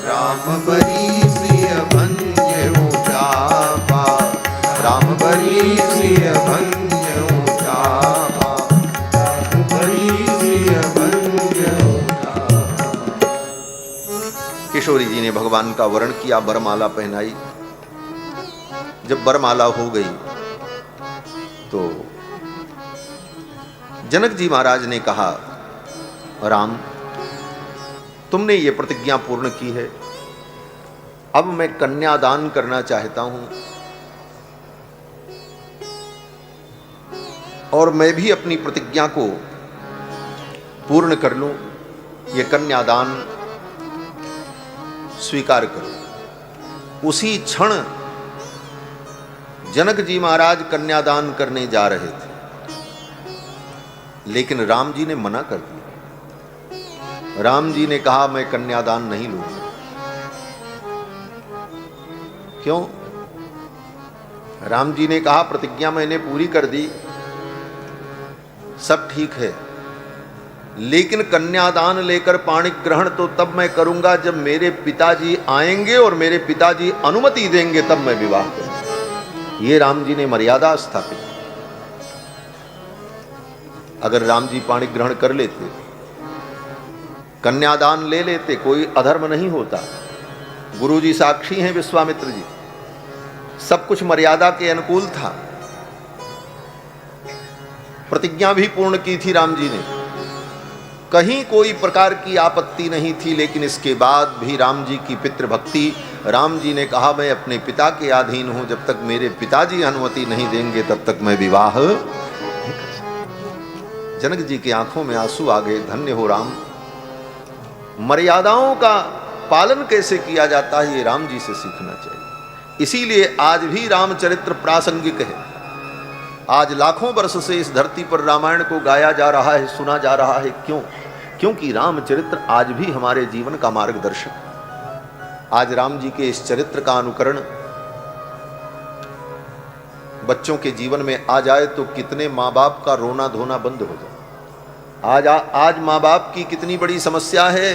राम बरी सिय भंजऊ चापा, राम बरी सिय भंजऊ चापा, राम बरी सिय भंजऊ चापा। किशोरी जी ने भगवान का वर्ण किया, वरमाला पहनाई। जब वरमाला हो गई तो जनक जी महाराज ने कहा राम तुमने ये प्रतिज्ञा पूर्ण की है, अब मैं कन्यादान करना चाहता हूं और मैं भी अपनी प्रतिज्ञा को पूर्ण कर लूं, ये कन्यादान स्वीकार करो। उसी क्षण जनक जी महाराज कन्यादान करने जा रहे थे, लेकिन राम जी ने मना कर दिया। राम जी ने कहा मैं कन्यादान नहीं लूंगा। क्यों? राम जी ने कहा प्रतिज्ञा मैंने पूरी कर दी, सब ठीक है, लेकिन कन्यादान लेकर पाणिक ग्रहण तो तब मैं करूंगा जब मेरे पिताजी आएंगे और मेरे पिताजी अनुमति देंगे, तब मैं विवाह करूंगा। ये राम जी ने मर्यादा स्थापित। अगर राम जी पाणिक ग्रहण कर लेते, कन्यादान ले लेते, कोई अधर्म नहीं होता। गुरुजी साक्षी हैं, विश्वामित्र जी, सब कुछ मर्यादा के अनुकूल था। प्रतिज्ञा भी पूर्ण की थी राम जी ने, कहीं कोई प्रकार की आपत्ति नहीं थी। लेकिन इसके बाद भी राम जी की पितृभक्ति, राम जी ने कहा मैं अपने पिता के अधीन हूं, जब तक मेरे पिताजी अनुमति नहीं देंगे तब तक मैं विवाह। जनक जी की आंखों में आंसू आ गए। धन्य हो राम, मर्यादाओं का पालन कैसे किया जाता है ये राम जी से सीखना चाहिए। इसीलिए आज भी रामचरित्र प्रासंगिक है। आज लाखों वर्ष से इस धरती पर रामायण को गाया जा रहा है, सुना जा रहा है। क्यों? क्योंकि रामचरित्र आज भी हमारे जीवन का मार्गदर्शक। आज राम जी के इस चरित्र का अनुकरण बच्चों के जीवन में आ जाए तो कितने माँ बाप का रोना धोना बंद हो जाए। आज माँ बाप की कितनी बड़ी समस्या है।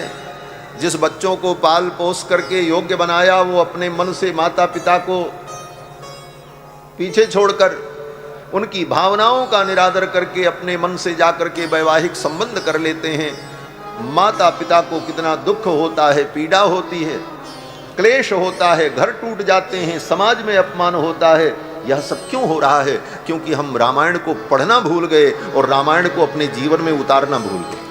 जिस बच्चों को पाल पोस करके योग्य बनाया, वो अपने मन से माता पिता को पीछे छोड़कर उनकी भावनाओं का निरादर करके अपने मन से जाकर के वैवाहिक संबंध कर लेते हैं। माता पिता को कितना दुख होता है, पीड़ा होती है, क्लेश होता है, घर टूट जाते हैं, समाज में अपमान होता है। यह सब क्यों हो रहा है? क्योंकि हम रामायण को पढ़ना भूल गए और रामायण को अपने जीवन में उतारना भूल गए।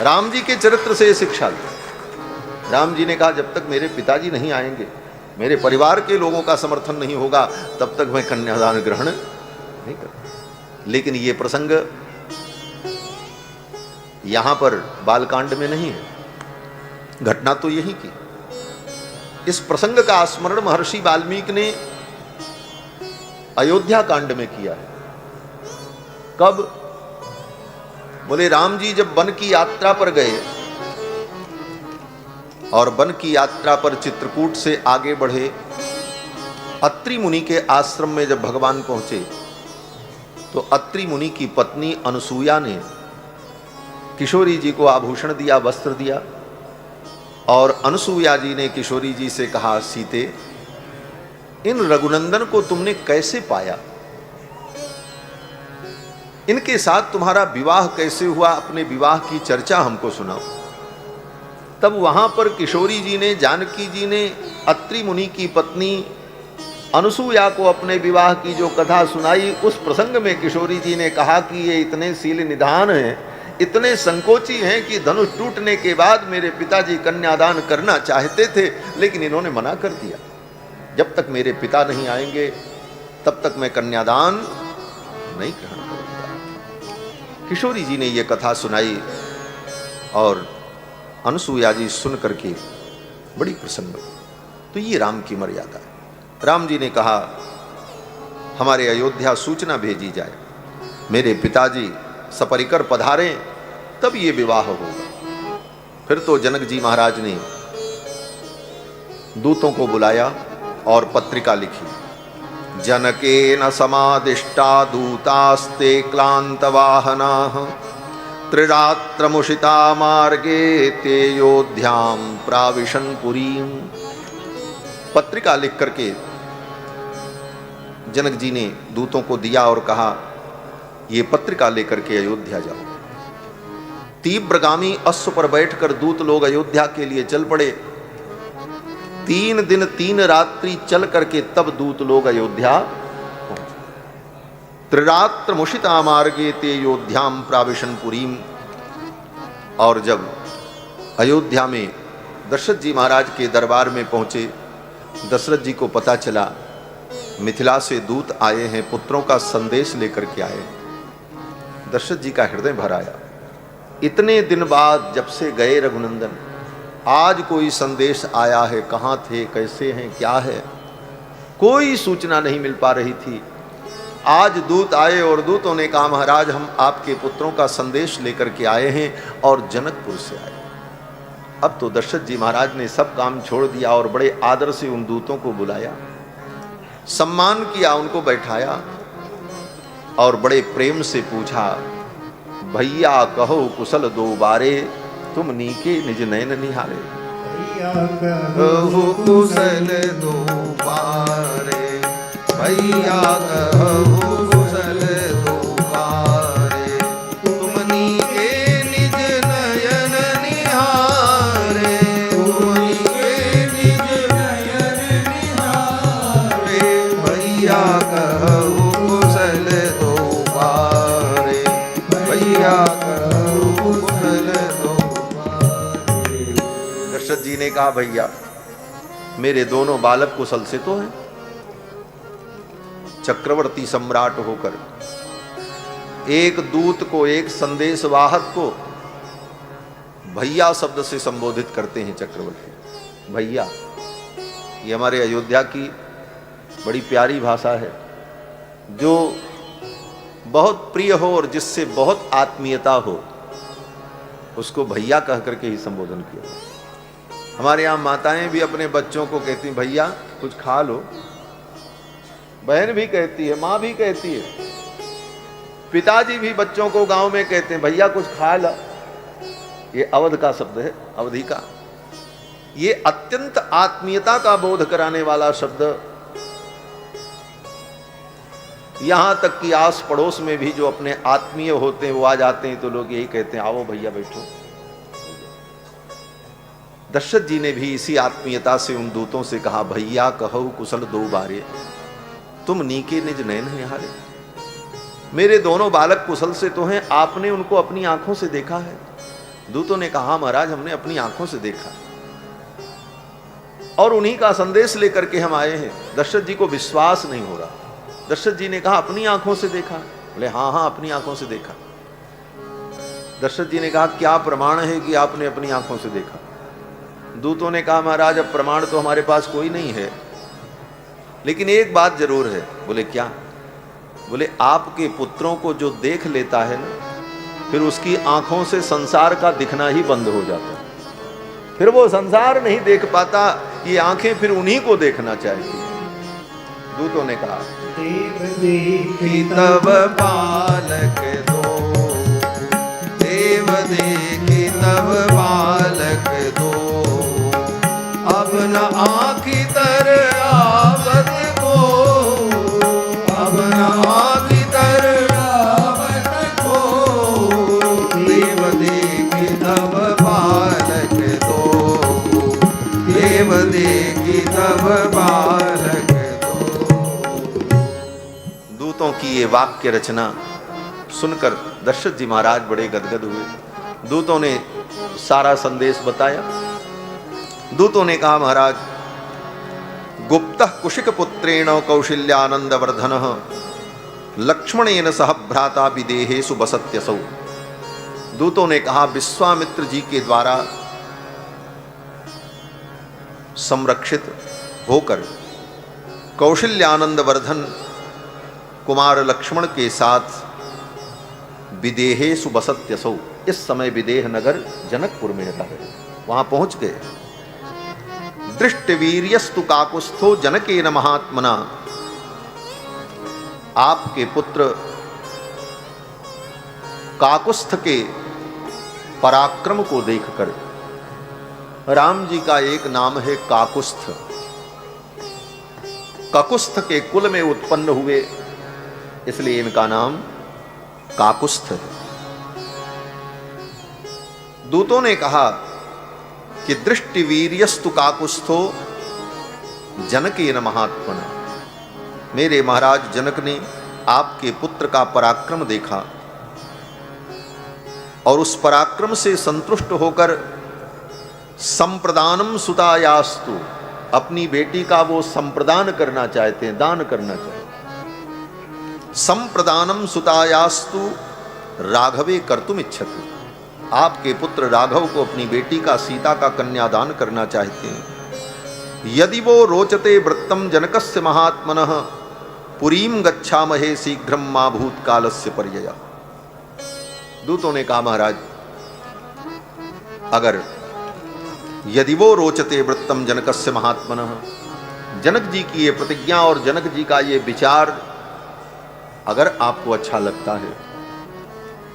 राम जी के चरित्र से शिक्षा ली। राम जी ने कहा, जब तक मेरे पिताजी नहीं आएंगे, मेरे परिवार के लोगों का समर्थन नहीं होगा, तब तक मैं कन्यादान ग्रहण नहीं करूंगा। लेकिन ये प्रसंग यहां पर बालकांड में नहीं है, घटना तो यही की। इस प्रसंग का स्मरण महर्षि वाल्मीकि ने अयोध्या कांड में किया है। कब? बोले राम जी जब वन की यात्रा पर गए और वन की यात्रा पर चित्रकूट से आगे बढ़े, अत्रि मुनि के आश्रम में जब भगवान पहुंचे तो अत्रि मुनि की पत्नी अनसुया ने किशोरी जी को आभूषण दिया, वस्त्र दिया। और अनसुया जी ने किशोरी जी से कहा, सीते, इन रघुनंदन को तुमने कैसे पाया? इनके साथ तुम्हारा विवाह कैसे हुआ? अपने विवाह की चर्चा हमको सुनाओ। तब वहां पर किशोरी जी ने, जानकी जी ने अत्रि मुनि की पत्नी अनसुया को अपने विवाह की जो कथा सुनाई, उस प्रसंग में किशोरी जी ने कहा कि ये इतने शील निधान हैं, इतने संकोची हैं कि धनुष टूटने के बाद मेरे पिताजी कन्यादान करना चाहते थे, लेकिन इन्होंने मना कर दिया। जब तक मेरे पिता नहीं आएंगे तब तक मैं कन्यादान नहीं ग्रहण करूंगा। किशोरी जी ने यह कथा सुनाई और अनसुया जी सुन करके बड़ी प्रसन्न हुई। तो ये राम की मर्यादा है। राम जी ने कहा, हमारे अयोध्या सूचना भेजी जाए, मेरे पिताजी सपरिकर पधारें, तब ये विवाह होगा। फिर तो जनक जी महाराज ने दूतों को बुलाया और पत्रिका लिखी। जनकेन समादिष्टा दूतास्ते क्लांत वाहनाः त्रिरात्रमुषिता मार्गे ते योध्याम प्राविशन पुरीम। पत्रिका लिख करके जनक जी ने दूतों को दिया और कहा, ये पत्रिका लेकर के अयोध्या जाओ। तीव्रगामी अश्व पर बैठकर दूत लोग अयोध्या के लिए चल पड़े। 3 दिन 3 रात्रि चल करके तब दूत लोग अयोध्या पहुंचे। त्रिरात्र मुषिता मार्गे ते योध्याम प्राविशन पुरीम। और जब अयोध्या में दशरथ जी महाराज के दरबार में पहुंचे, दशरथ जी को पता चला मिथिला से दूत आए हैं, पुत्रों का संदेश लेकर के आए हैं। दशरथ जी का हृदय भर आया। इतने दिन बाद जब से गए रघुनंदन, आज कोई संदेश आया है, कहाँ थे, कैसे हैं, क्या है, कोई सूचना नहीं मिल पा रही थी। आज दूत आए और दूतों ने कहा, महाराज हम आपके पुत्रों का संदेश लेकर के आए हैं और जनकपुर से आए। अब तो दशरथ जी महाराज ने सब काम छोड़ दिया और बड़े आदर से उन दूतों को बुलाया, सम्मान किया, उनको बैठाया और बड़े प्रेम से पूछा, भैया कहो कुशल दो बारे, तुम नीके निज नयन निहारे। भैया कहो कुशल दो बारे, भैया कहो कुशल दो बारे, तुम नीके निज नयन निहारे, तुम नीके निज नयन निहारे। भैया कहो कुशल दो बारे, भैया कहो कुशल दो बारे। दशरथ जी ने कहा, भैया मेरे दोनों बालक कुशल से तो हैं। चक्रवर्ती सम्राट होकर एक दूत को, एक संदेशवाहक को भैया शब्द से संबोधित करते हैं चक्रवर्ती। भैया, ये हमारे अयोध्या की बड़ी प्यारी भाषा है। जो बहुत प्रिय हो और जिससे बहुत आत्मीयता हो, उसको भैया कह करके ही संबोधन किया। हमारे यहाँ माताएं भी अपने बच्चों को कहती, भैया कुछ खा लो। बहन भी कहती है, माँ भी कहती है, पिताजी भी बच्चों को गांव में कहते हैं, भैया कुछ खा ला। ये अवध का शब्द है, अवधि का। ये अत्यंत आत्मीयता का बोध कराने वाला शब्द। यहां तक कि आस पड़ोस में भी जो अपने आत्मीय होते हैं वो आ जाते हैं तो लोग यही कहते हैं, आओ भैया बैठो। दशरथ जी ने भी इसी आत्मीयता से उन दूतों से कहा, भैया कहु कुशल दो बारे, तुम नीके निज नयन निहारे। मेरे दोनों बालक कुशल से तो हैं, आपने उनको अपनी आंखों से देखा है? दूतों ने कहा, महाराज हमने अपनी आंखों से देखा और उन्हीं का संदेश लेकर के हम आए हैं। दशरथ जी को विश्वास नहीं हो रहा। दशरथ जी ने कहा, अपनी आंखों से देखा? बोले हाँ हाँ अपनी आंखों से देखा। दशरथ जी ने कहा, क्या प्रमाण है कि आपने अपनी आंखों से देखा? दूतों ने कहा, महाराज अब प्रमाण तो हमारे पास कोई नहीं है, लेकिन एक बात जरूर है। बोले क्या? बोले आपके पुत्रों को जो देख लेता है ना, फिर उसकी आंखों से संसार का दिखना ही बंद हो जाता है। फिर वो संसार नहीं देख पाता, ये आंखें फिर उन्हीं को देखना चाहती है। दूतों ने कहा, देव देखी तब बालक दो, देव देखी तब बालक दो, अब न आँखी तर आवत को, अब न आँखी तर आवत को, देव देखी तब बालक दो, देव देखी तब बालक दो। दूतों की ये वाक्य रचना सुनकर दशरथ जी महाराज बड़े गदगद हुए। दूतों ने सारा संदेश बताया। दूतों ने कहा, महाराज गुप्तः कुशिक पुत्रेण कौशल्यानंद वर्धन लक्ष्मणेन सह भ्राता विदेहेषु बसत्यसौ। दूतों ने कहा, विश्वामित्र जी के द्वारा संरक्षित होकर कौशल्यानंद वर्धन कुमार लक्ष्मण के साथ विदेहेषु बसत्यसौ, इस समय विदेह नगर जनकपुर में रहता है, वहां पहुंच गए। दृष्टवीर्यस्तु काकुस्थो जनकेन महात्मना, आपके पुत्र काकुस्थ के पराक्रम को देखकर, राम जी का एक नाम है काकुस्थ, ककुस्थ के कुल में उत्पन्न हुए, इसलिए इनका नाम काकुस्थ है। दूतों ने कहा कि दृष्टिवीर्यस्तु काकुस्थो जनकेन महात्मना, मेरे महाराज जनक ने आपके पुत्र का पराक्रम देखा और उस पराक्रम से संतुष्ट होकर संप्रदानम सुतायास्तु, अपनी बेटी का वो संप्रदान करना चाहते हैं, दान करना चाहते हैं। संप्रदानम सुतायास्तु राघवे कर्तुम इच्छति, आपके पुत्र राघव को अपनी बेटी का, सीता का कन्यादान करना चाहते हैं। यदि वो रोचते वृत्तम जनकस्य महात्मनः पुरीम गच्छामहे शीघ्रम मा भूतकालस्य पर्यया। दूतों ने कहा, महाराज अगर यदि वो रोचते वृत्तम जनकस्य महात्मनः, जनक जी की ये प्रतिज्ञा और जनक जी का ये विचार अगर आपको अच्छा लगता है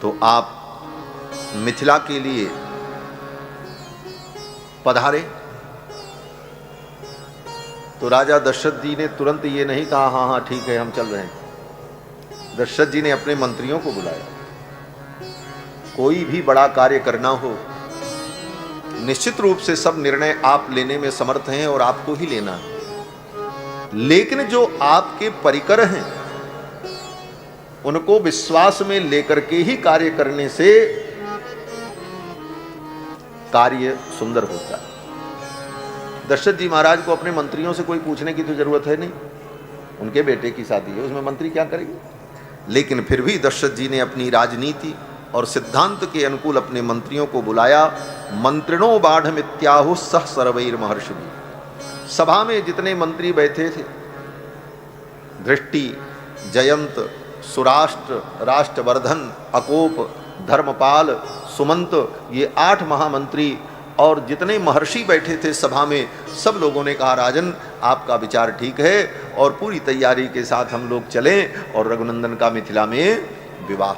तो आप मिथिला के लिए पधारे। तो राजा दशरथ जी ने तुरंत ये नहीं कहा, हाँ हाँ ठीक है हम चल रहे हैं। दशरथ जी ने अपने मंत्रियों को बुलाया। कोई भी बड़ा कार्य करना हो, निश्चित रूप से सब निर्णय आप लेने में समर्थ हैं और आपको ही लेना है, लेकिन जो आपके परिकर हैं उनको विश्वास में लेकर के ही कार्य करने से कार्य सुंदर होता है। दशरथ जी महाराज को अपने मंत्रियों से कोई पूछने की तो जरूरत है नहीं, उनके बेटे की शादी है, उसमें मंत्री क्या करेंगे। लेकिन फिर भी दशरथ जी ने अपनी राजनीति और सिद्धांत के अनुकूल अपने मंत्रियों को बुलाया। मंत्रिणो बाढ़ मित्याहु सह सर्वैर महर्षि। सभा में जितने मंत्री बैठे थे, दृष्टि, जयंत, सुराष्ट्र, राष्ट्रवर्धन, अकोप, धर्मपाल, सुमंत, ये 8 महामंत्री और जितने महर्षि बैठे थे सभा में, सब लोगों ने कहा राजन आपका विचार ठीक है और पूरी तैयारी के साथ हम लोग चलें और रघुनंदन का मिथिला में विवाह।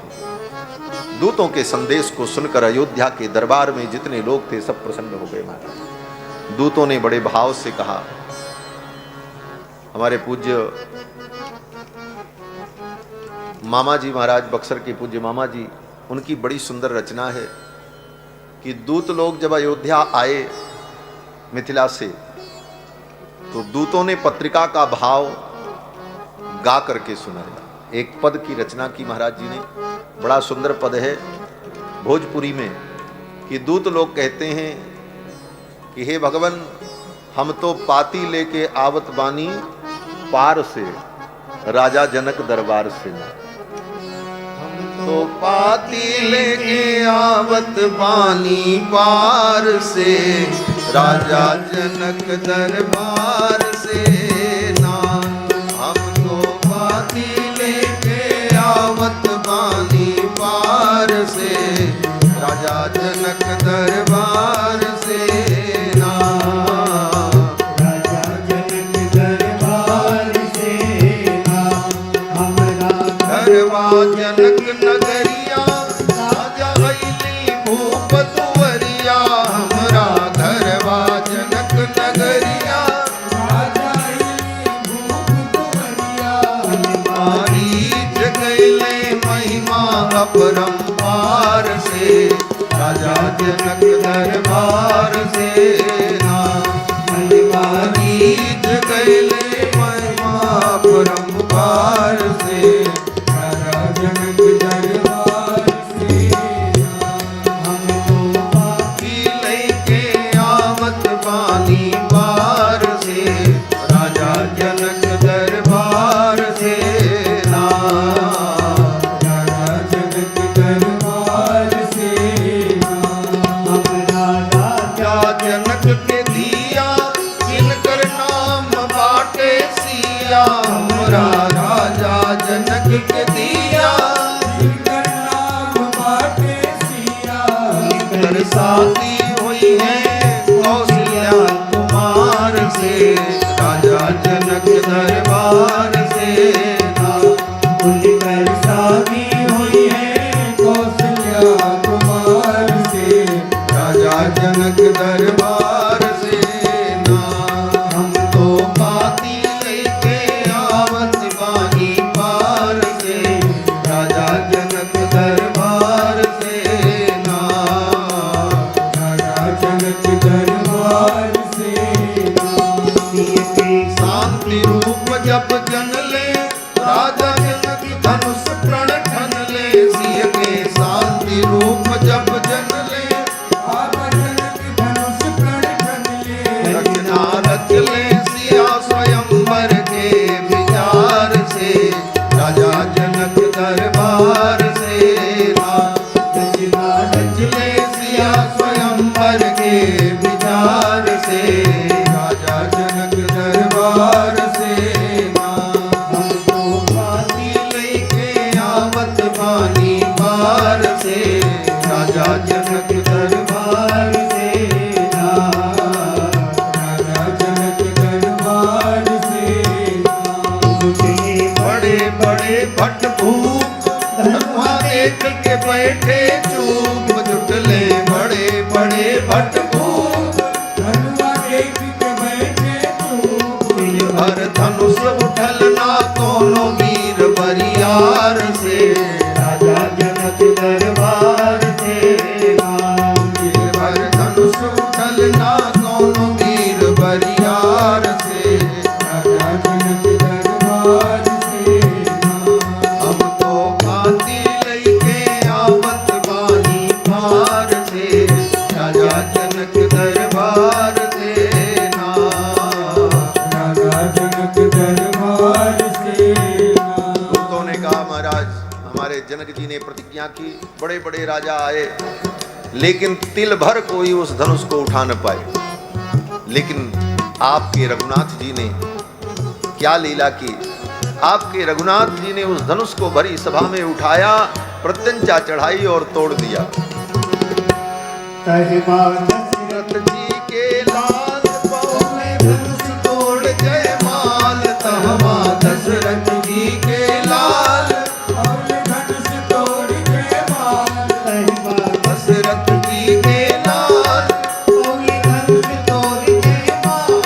दूतों के संदेश को सुनकर अयोध्या के दरबार में जितने लोग थे सब प्रसन्न हो गए महाराज। दूतों ने बड़े भाव से कहा, हमारे पूज्य मामा जी महाराज, बक्सर के पूज्य मामा जी, उनकी बड़ी सुंदर रचना है कि दूत लोग जब अयोध्या आए मिथिला से तो दूतों ने पत्रिका का भाव गा करके सुनाया। एक पद की रचना की महाराज जी ने, बड़ा सुंदर पद है भोजपुरी में, कि दूत लोग कहते हैं कि हे भगवान, हम तो पाती लेके आवत बानी पार से, राजा जनक दरबार से ना। तो पाती लेके आवत बानी पार से, राजा जनक दरबार से ना। हम तो पाती लेके आवत बानी पार से, राजा जनक दरबार से ना। राजा जनक दरबार से ना। हमरा घरवा जनक नगरिया, राजा अइली भूप दुवरिया। हमरा घरवा जनक नगरिया, राजा अइली भूप दुवरिया। मारी जगैले महिमा अपरंपार से, राजा जनक दरबार से ना। मारी जगैले महिमा अपरंपार से, राजा जनक दरबार से ना। हम तो पाती लेके आवत बानी पार से, राजा जनक दरबार से ना। राजा जनक दरबार से ना। हमरा राजा राजा जनक के दिया, जिनकर नाम बाटे सिया। हमरा राजा जनक के दिया, जिनकर नाम बाटे सिया। कर साथी हुई है कौशल्या कुमार से, राजा जनक दरबार से ना। उनकर शादी हुई है कौशल्या कुमार से, राजा जनक दरबार से ना। हम तो पाती लेके आवत बानी पार से, राजा जनक दरबार से ना। राजा जनक दरबार से ना। शांति रूप जब जन ले, राजा जनक धनुष प्रण ठन ले। सिंह के शांति रूप जब जन ले, बाबा जनक धनुष प्रण ठन ले। रचना रच ले सिया स्वयंवर के विचार से, राजा जनक दरबार से ना। रचना रच ले सिया स्वयंवर के विचार से, राजा जनक दरबार से ना। हम तो पाती लेके आवत बानी पार से, राजा जनक दरबार से ना। राजा जनक दरबार से ना। बड़े बड़े भट भूप धनुआ देख के बैठे चूप, जुटले बड़े बड़े भट भूप। धनुआ देख के बैठे तू। हर धनुष उठल ना दोनों वीर बरियार से, राजा जनक दरबार से ना। हर धनुष उठल ना दोनों वीर बरियार से, राजा जनक दरबार से ना। हम तो पाती लेके आवत बानी पार से, राजा जनक दरबार से ना। राजा जनक दरबार से ना। दूतों ने कहा महाराज, हमारे जनक जी ने प्रतिज्ञा की, बड़े बड़े राजा आए लेकिन तिल भर कोई उस धनुष को उठा न पाए। लेकिन आपके रघुनाथ जी ने क्या लीला की आपके रघुनाथ जी ने उस धनुष को भरी सभा में उठाया, प्रत्यंचा चढ़ाई और तोड़ दिया। दशरथ जी के लाल पाँव में धनुष तोड़ जयमाल, तहमा दशरथ जी के लाल और धनुष तोड़ जयमाल, दशरथ जी के लाल और धनुष तोड़ जयमाल,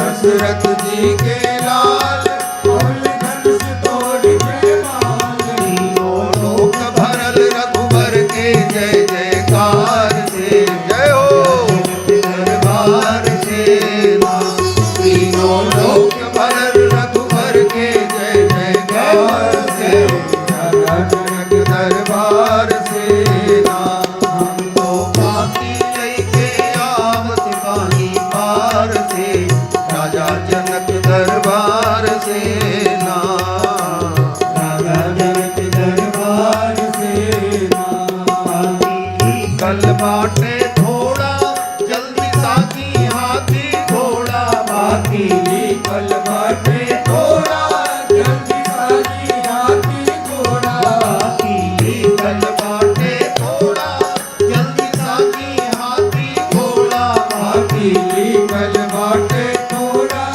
दशरथ जी के लाल और धनुष तोड़ जयमाल। तीनों लोक भरल रघुबर के जय जयकार से, जय हो। दरबार से तीनों लोक भरल रघुबर के जय जयकार से, जनक दरबार से हम तो बाकी लेके आवत पानी पार से, राजा जनक दरबार से राजा जनक दरबार से कल बाटे थोड़ा जल्दी साकी हाथी घोड़ा बाकी कल बाटे थोड़ा जल्दी साजी हाथी घोड़ा, कल बाटे थोड़ा जल्दी साकी हाथी घोड़ा बाकी कल बाटे थोड़ा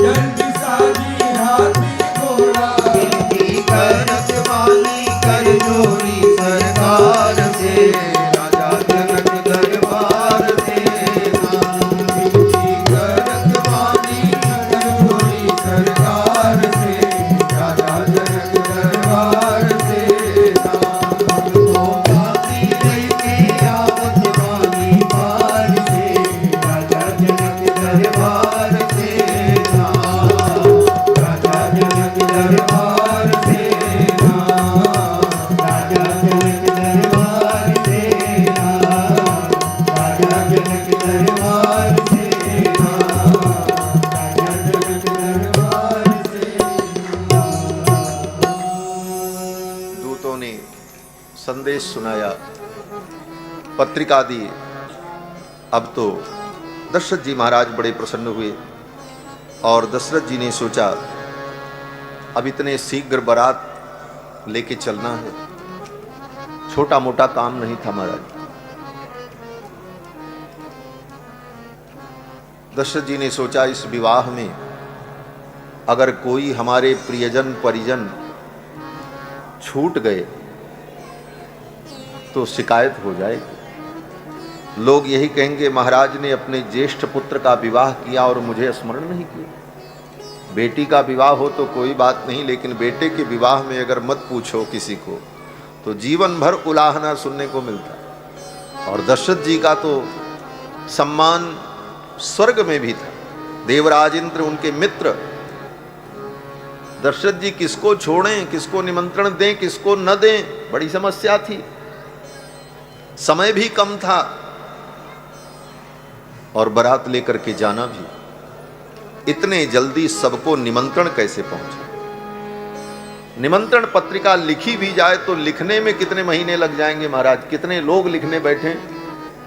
जल्दी साजी हाथी घोड़ा। करत वाली कर जोरी सरकार से, राजा जनक दरबार से करत वाली कर जोरी सरकार से, राजा जनक दरबार से तो बाती लेके आवत वाली पार से, राजा जनक दरबार से राजा जनक दरबार से राजा जनक दरबार से राजा जनक दरबार से राजा जनक दरबार से। दूतों ने संदेश सुनाया, पत्रिका दी। अब तो दशरथ जी महाराज बड़े प्रसन्न हुए और दशरथ जी ने सोचा अब इतने शीघ्र बारात लेके चलना है, छोटा मोटा काम नहीं था महाराज। दशरथ जी ने सोचा इस विवाह में अगर कोई हमारे प्रियजन परिजन छूट गए तो शिकायत हो जाएगी। लोग यही कहेंगे महाराज ने अपने ज्येष्ठ पुत्र का विवाह किया और मुझे स्मरण नहीं किया। बेटी का विवाह हो तो कोई बात नहीं, लेकिन बेटे के विवाह में अगर मत पूछो किसी को तो जीवन भर उलाहना सुनने को मिलता। और दशरथ जी का तो सम्मान स्वर्ग में भी था। देवराज इंद्र उनके मित्र। दशरथ जी किसको छोड़ें, किसको निमंत्रण दें, किसको न दें, बड़ी समस्या थी। समय भी कम था और बारात लेकर के जाना भी। इतने जल्दी सबको निमंत्रण कैसे पहुंचे? निमंत्रण पत्रिका लिखी भी जाए तो लिखने में कितने महीने लग जाएंगे महाराज, कितने लोग लिखने बैठे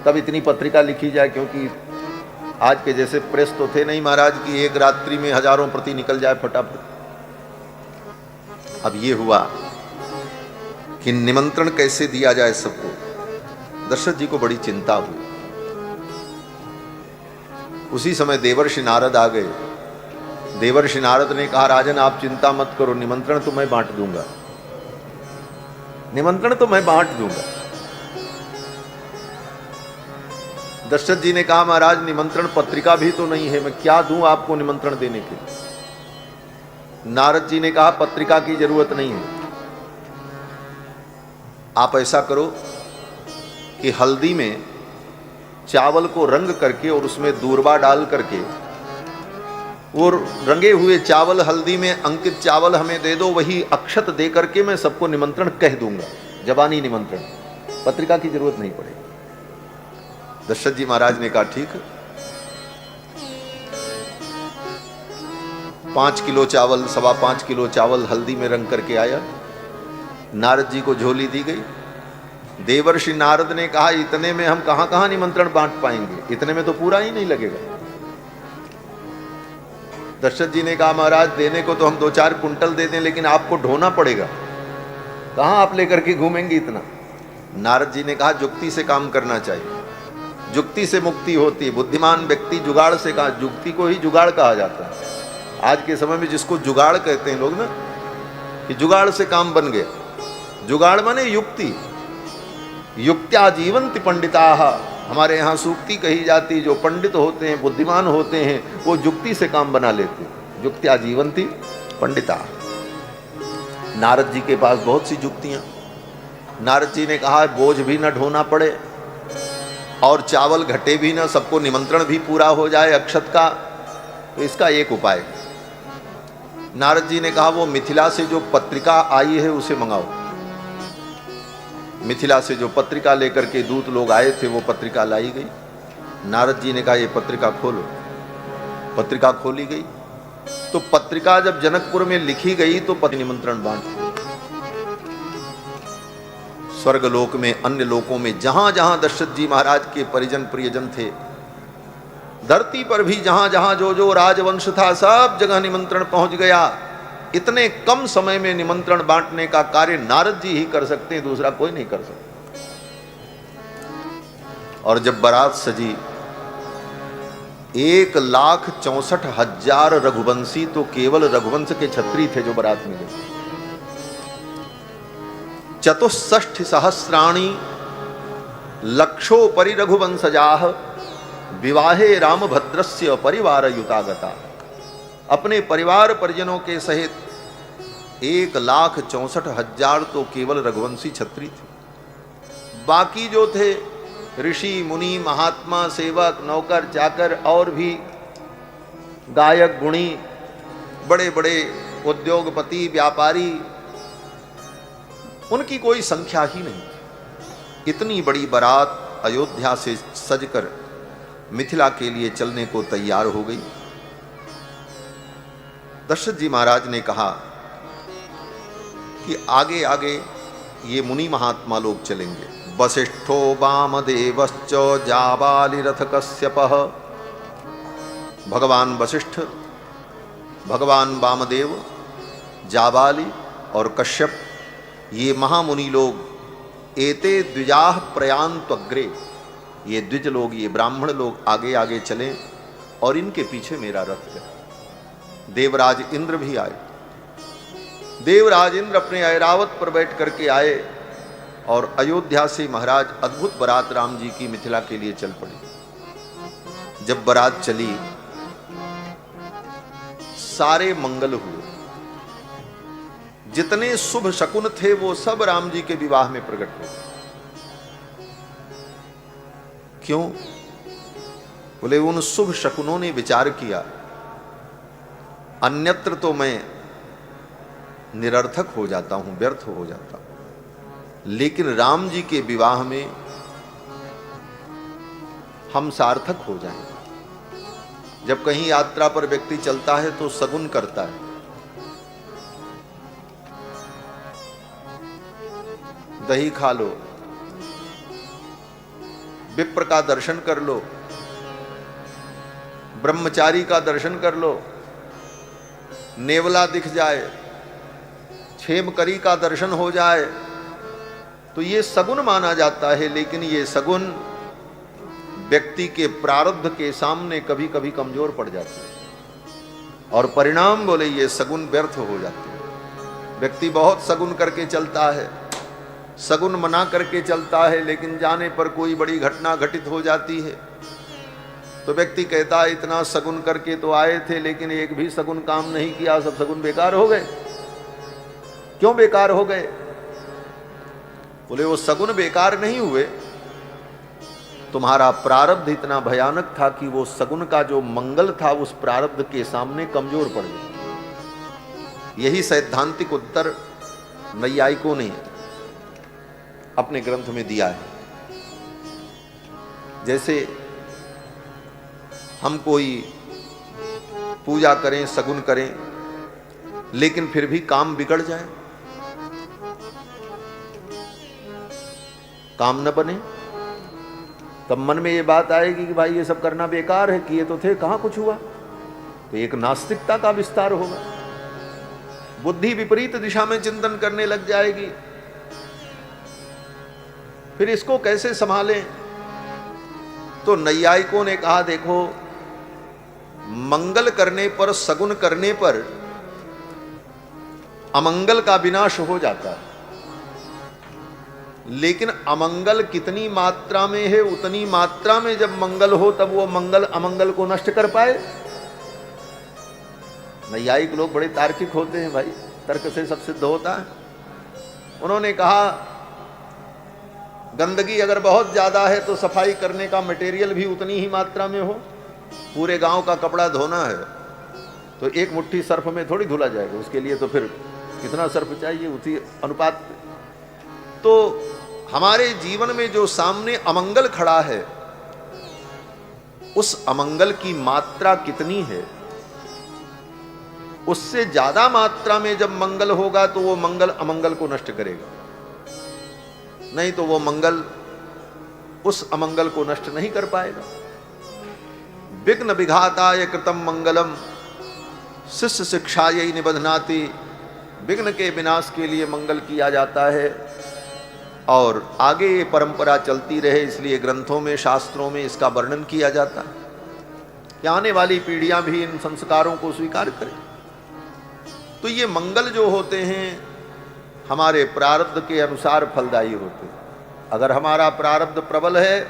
तब इतनी पत्रिका लिखी जाए। क्योंकि आज के जैसे प्रेस तो थे नहीं महाराज कि एक रात्रि में हजारों प्रति निकल जाए फटाफट। अब ये हुआ कि निमंत्रण कैसे दिया जाए सबको। दशरथ जी को बड़ी चिंता हुई। उसी समय देवर्षि नारद आ गए। देवर्षि नारद ने कहा राजन आप चिंता मत करो, निमंत्रण तो मैं बांट दूंगा, निमंत्रण तो मैं बांट दूंगा। दशरथ जी ने कहा महाराज निमंत्रण पत्रिका भी तो नहीं है, मैं क्या दूं आपको निमंत्रण देने के लिए। नारद जी ने कहा पत्रिका की जरूरत नहीं है, आप ऐसा करो कि हल्दी में चावल को रंग करके और उसमें दूर्बा डाल करके और रंगे हुए चावल हल्दी में अंकित चावल हमें दे दो, वही अक्षत दे करके मैं सबको निमंत्रण कह दूंगा, जबानी निमंत्रण, पत्रिका की जरूरत नहीं पड़ेगी। दशरथ जी महाराज ने कहा ठीक है। 5 किलो चावल, 5.25 किलो चावल हल्दी में रंग करके आया। नारद जी को झोली दी गई। देवर्षि नारद ने कहा इतने में हम कहां कहां निमंत्रण बांट पाएंगे, इतने में तो पूरा ही नहीं लगेगा। दशरथ जी ने कहा महाराज देने को तो हम 2-4 कुंटल दे दें, लेकिन आपको ढोना पड़ेगा, कहाँ आप लेकर के घूमेंगे इतना। नारद जी ने कहा जुक्ति से काम करना चाहिए, जुक्ति से मुक्ति होती है। बुद्धिमान व्यक्ति जुगाड़ से कहा, जुक्ति को ही जुगाड़ कहा जाता है। आज के समय में जिसको जुगाड़ कहते हैं लोग ना, कि जुगाड़ से काम बन गया, जुगाड़ माने युक्ति। युक्त्या जीवन्ति पंडिताः, हमारे यहाँ सूक्ति कही जाती, जो पंडित होते हैं, बुद्धिमान होते हैं, वो जुक्ति से काम बना लेते हैं। युक्त्या जीवन्ति पंडिताः। नारद जी के पास बहुत सी जुक्तियां। नारद जी ने कहा बोझ भी न ढोना पड़े और चावल घटे भी ना, सबको निमंत्रण भी पूरा हो जाए अक्षत का, तो इसका एक उपाय। नारद जी ने कहा वो मिथिला से जो पत्रिका आई है उसे मंगाओ। मिथिला से जो पत्रिका लेकर के दूत लोग आए थे वो पत्रिका लाई गई। नारद जी ने कहा ये पत्रिका खोलो। पत्रिका खोली गई तो पत्रिका जब जनकपुर में लिखी गई तो पति निमंत्रण बांट, स्वर्गलोक में, अन्य लोकों में, जहां जहां दशरथ जी महाराज के परिजन प्रियजन थे, धरती पर भी जहां जहां जो जो राजवंश था, सब जगह निमंत्रण पहुंच गया। इतने कम समय में निमंत्रण बांटने का कार्य नारद जी ही कर सकते हैं, दूसरा कोई नहीं कर सकता। और जब बारात सजी, 1,64,000 रघुवंशी तो केवल रघुवंश के छत्री थे जो बारात में गए। 64,000 लक्षोपरि रघुवंशजाः विवाहे रामभद्रस्य परिवार युतागता। अपने परिवार परिजनों के सहित 1,64,000 तो केवल रघुवंशी छत्री थे। बाकी जो थे ऋषि मुनि महात्मा सेवक नौकर चाकर और भी गायक गुणी, बड़े बड़े उद्योगपति व्यापारी, उनकी कोई संख्या ही नहीं। इतनी बड़ी बारात अयोध्या से सजकर मिथिला के लिए चलने को तैयार हो गई। दशरथ जी महाराज ने कहा कि आगे आगे ये मुनि महात्मा लोग चलेंगे। वसिष्ठो वामदेवश्च जाबाली रथ कश्यपः। भगवान वशिष्ठ, भगवान वामदेव, जाबाली और कश्यप, ये महामुनि लोग, एते द्विजाः प्रयान्त्वग्रे, ये द्विज लोग, ये ब्राह्मण लोग आगे आगे चलें और इनके पीछे मेरा रथ है। देवराज इंद्र भी आए। देवराज इंद्र अपने ऐरावत पर बैठ करके आए और अयोध्या से महाराज अद्भुत बारात राम जी की मिथिला के लिए चल पड़ी। जब बारात चली, सारे मंगल हुए। जितने शुभ शकुन थे वो सब राम जी के विवाह में प्रकट हुए। क्यों? बोले उन शुभ शकुनों ने विचार किया, अन्यत्र तो मैं निरर्थक हो जाता हूं, व्यर्थ हो जाता हूं, लेकिन राम जी के विवाह में हम सार्थक हो जाएंगे। जब कहीं यात्रा पर व्यक्ति चलता है तो सगुन करता है। दही खा लो, विप्र का दर्शन कर लो, ब्रह्मचारी का दर्शन कर लो, नेवला दिख जाए, क्षेमकरी का दर्शन हो जाए, तो ये सगुन माना जाता है। लेकिन ये सगुन व्यक्ति के प्रारब्ध के सामने कभी कभी कमजोर पड़ जाते हैं और परिणाम बोले ये सगुन व्यर्थ हो जाते हैं। व्यक्ति बहुत सगुन करके चलता है, सगुन मना करके चलता है, लेकिन जाने पर कोई बड़ी घटना घटित हो जाती है तो व्यक्ति कहता है इतना सगुन करके तो आए थे लेकिन एक भी सगुन काम नहीं किया, सब सगुन बेकार हो गए। क्यों बेकार हो गए? बोले वो सगुन बेकार नहीं हुए, तुम्हारा प्रारब्ध इतना भयानक था कि वो सगुन का जो मंगल था उस प्रारब्ध के सामने कमजोर पड़ गया। यही सैद्धांतिक उत्तर नैयायिकों ने अपने ग्रंथ में दिया है। जैसे हम कोई पूजा करें, सगुन करें, लेकिन फिर भी काम बिगड़ जाए, काम न बने, तब मन में ये बात आएगी कि भाई ये सब करना बेकार है, किए तो थे, कहां कुछ हुआ। तो एक नास्तिकता का विस्तार होगा, बुद्धि विपरीत दिशा में चिंतन करने लग जाएगी। फिर इसको कैसे संभालें? तो नैयायिकों ने कहा, देखो मंगल करने पर, सगुन करने पर अमंगल का विनाश हो जाता है, लेकिन अमंगल कितनी मात्रा में है, उतनी मात्रा में जब मंगल हो तब वो मंगल अमंगल को नष्ट कर पाए। नैयायिक लोग बड़े तार्किक होते हैं भाई, तर्क से सब सिद्ध होता है। उन्होंने कहा गंदगी अगर बहुत ज्यादा है तो सफाई करने का मटेरियल भी उतनी ही मात्रा में हो। पूरे गांव का कपड़ा धोना है तो एक मुट्ठी सर्फ में थोड़ी धुला जाएगा, उसके लिए तो फिर कितना सर्फ चाहिए, उसी अनुपात। तो हमारे जीवन में जो सामने अमंगल खड़ा है, उस अमंगल की मात्रा कितनी है, उससे ज्यादा मात्रा में जब मंगल होगा तो वो मंगल अमंगल को नष्ट करेगा, नहीं तो वो मंगल उस अमंगल को नष्ट नहीं कर पाएगा। विघ्न विघाताय कृतम मंगलम शिष्य शिक्षायै निबध्नाति। विघ्न के विनाश के लिए मंगल किया जाता है और आगे ये परंपरा चलती रहे, इसलिए ग्रंथों में, शास्त्रों में इसका वर्णन किया जाता है कि आने वाली पीढ़ियां भी इन संस्कारों को स्वीकार करें। तो ये मंगल जो होते हैं हमारे प्रारब्ध के अनुसार फलदायी होते हैं। अगर हमारा प्रारब्ध प्रबल है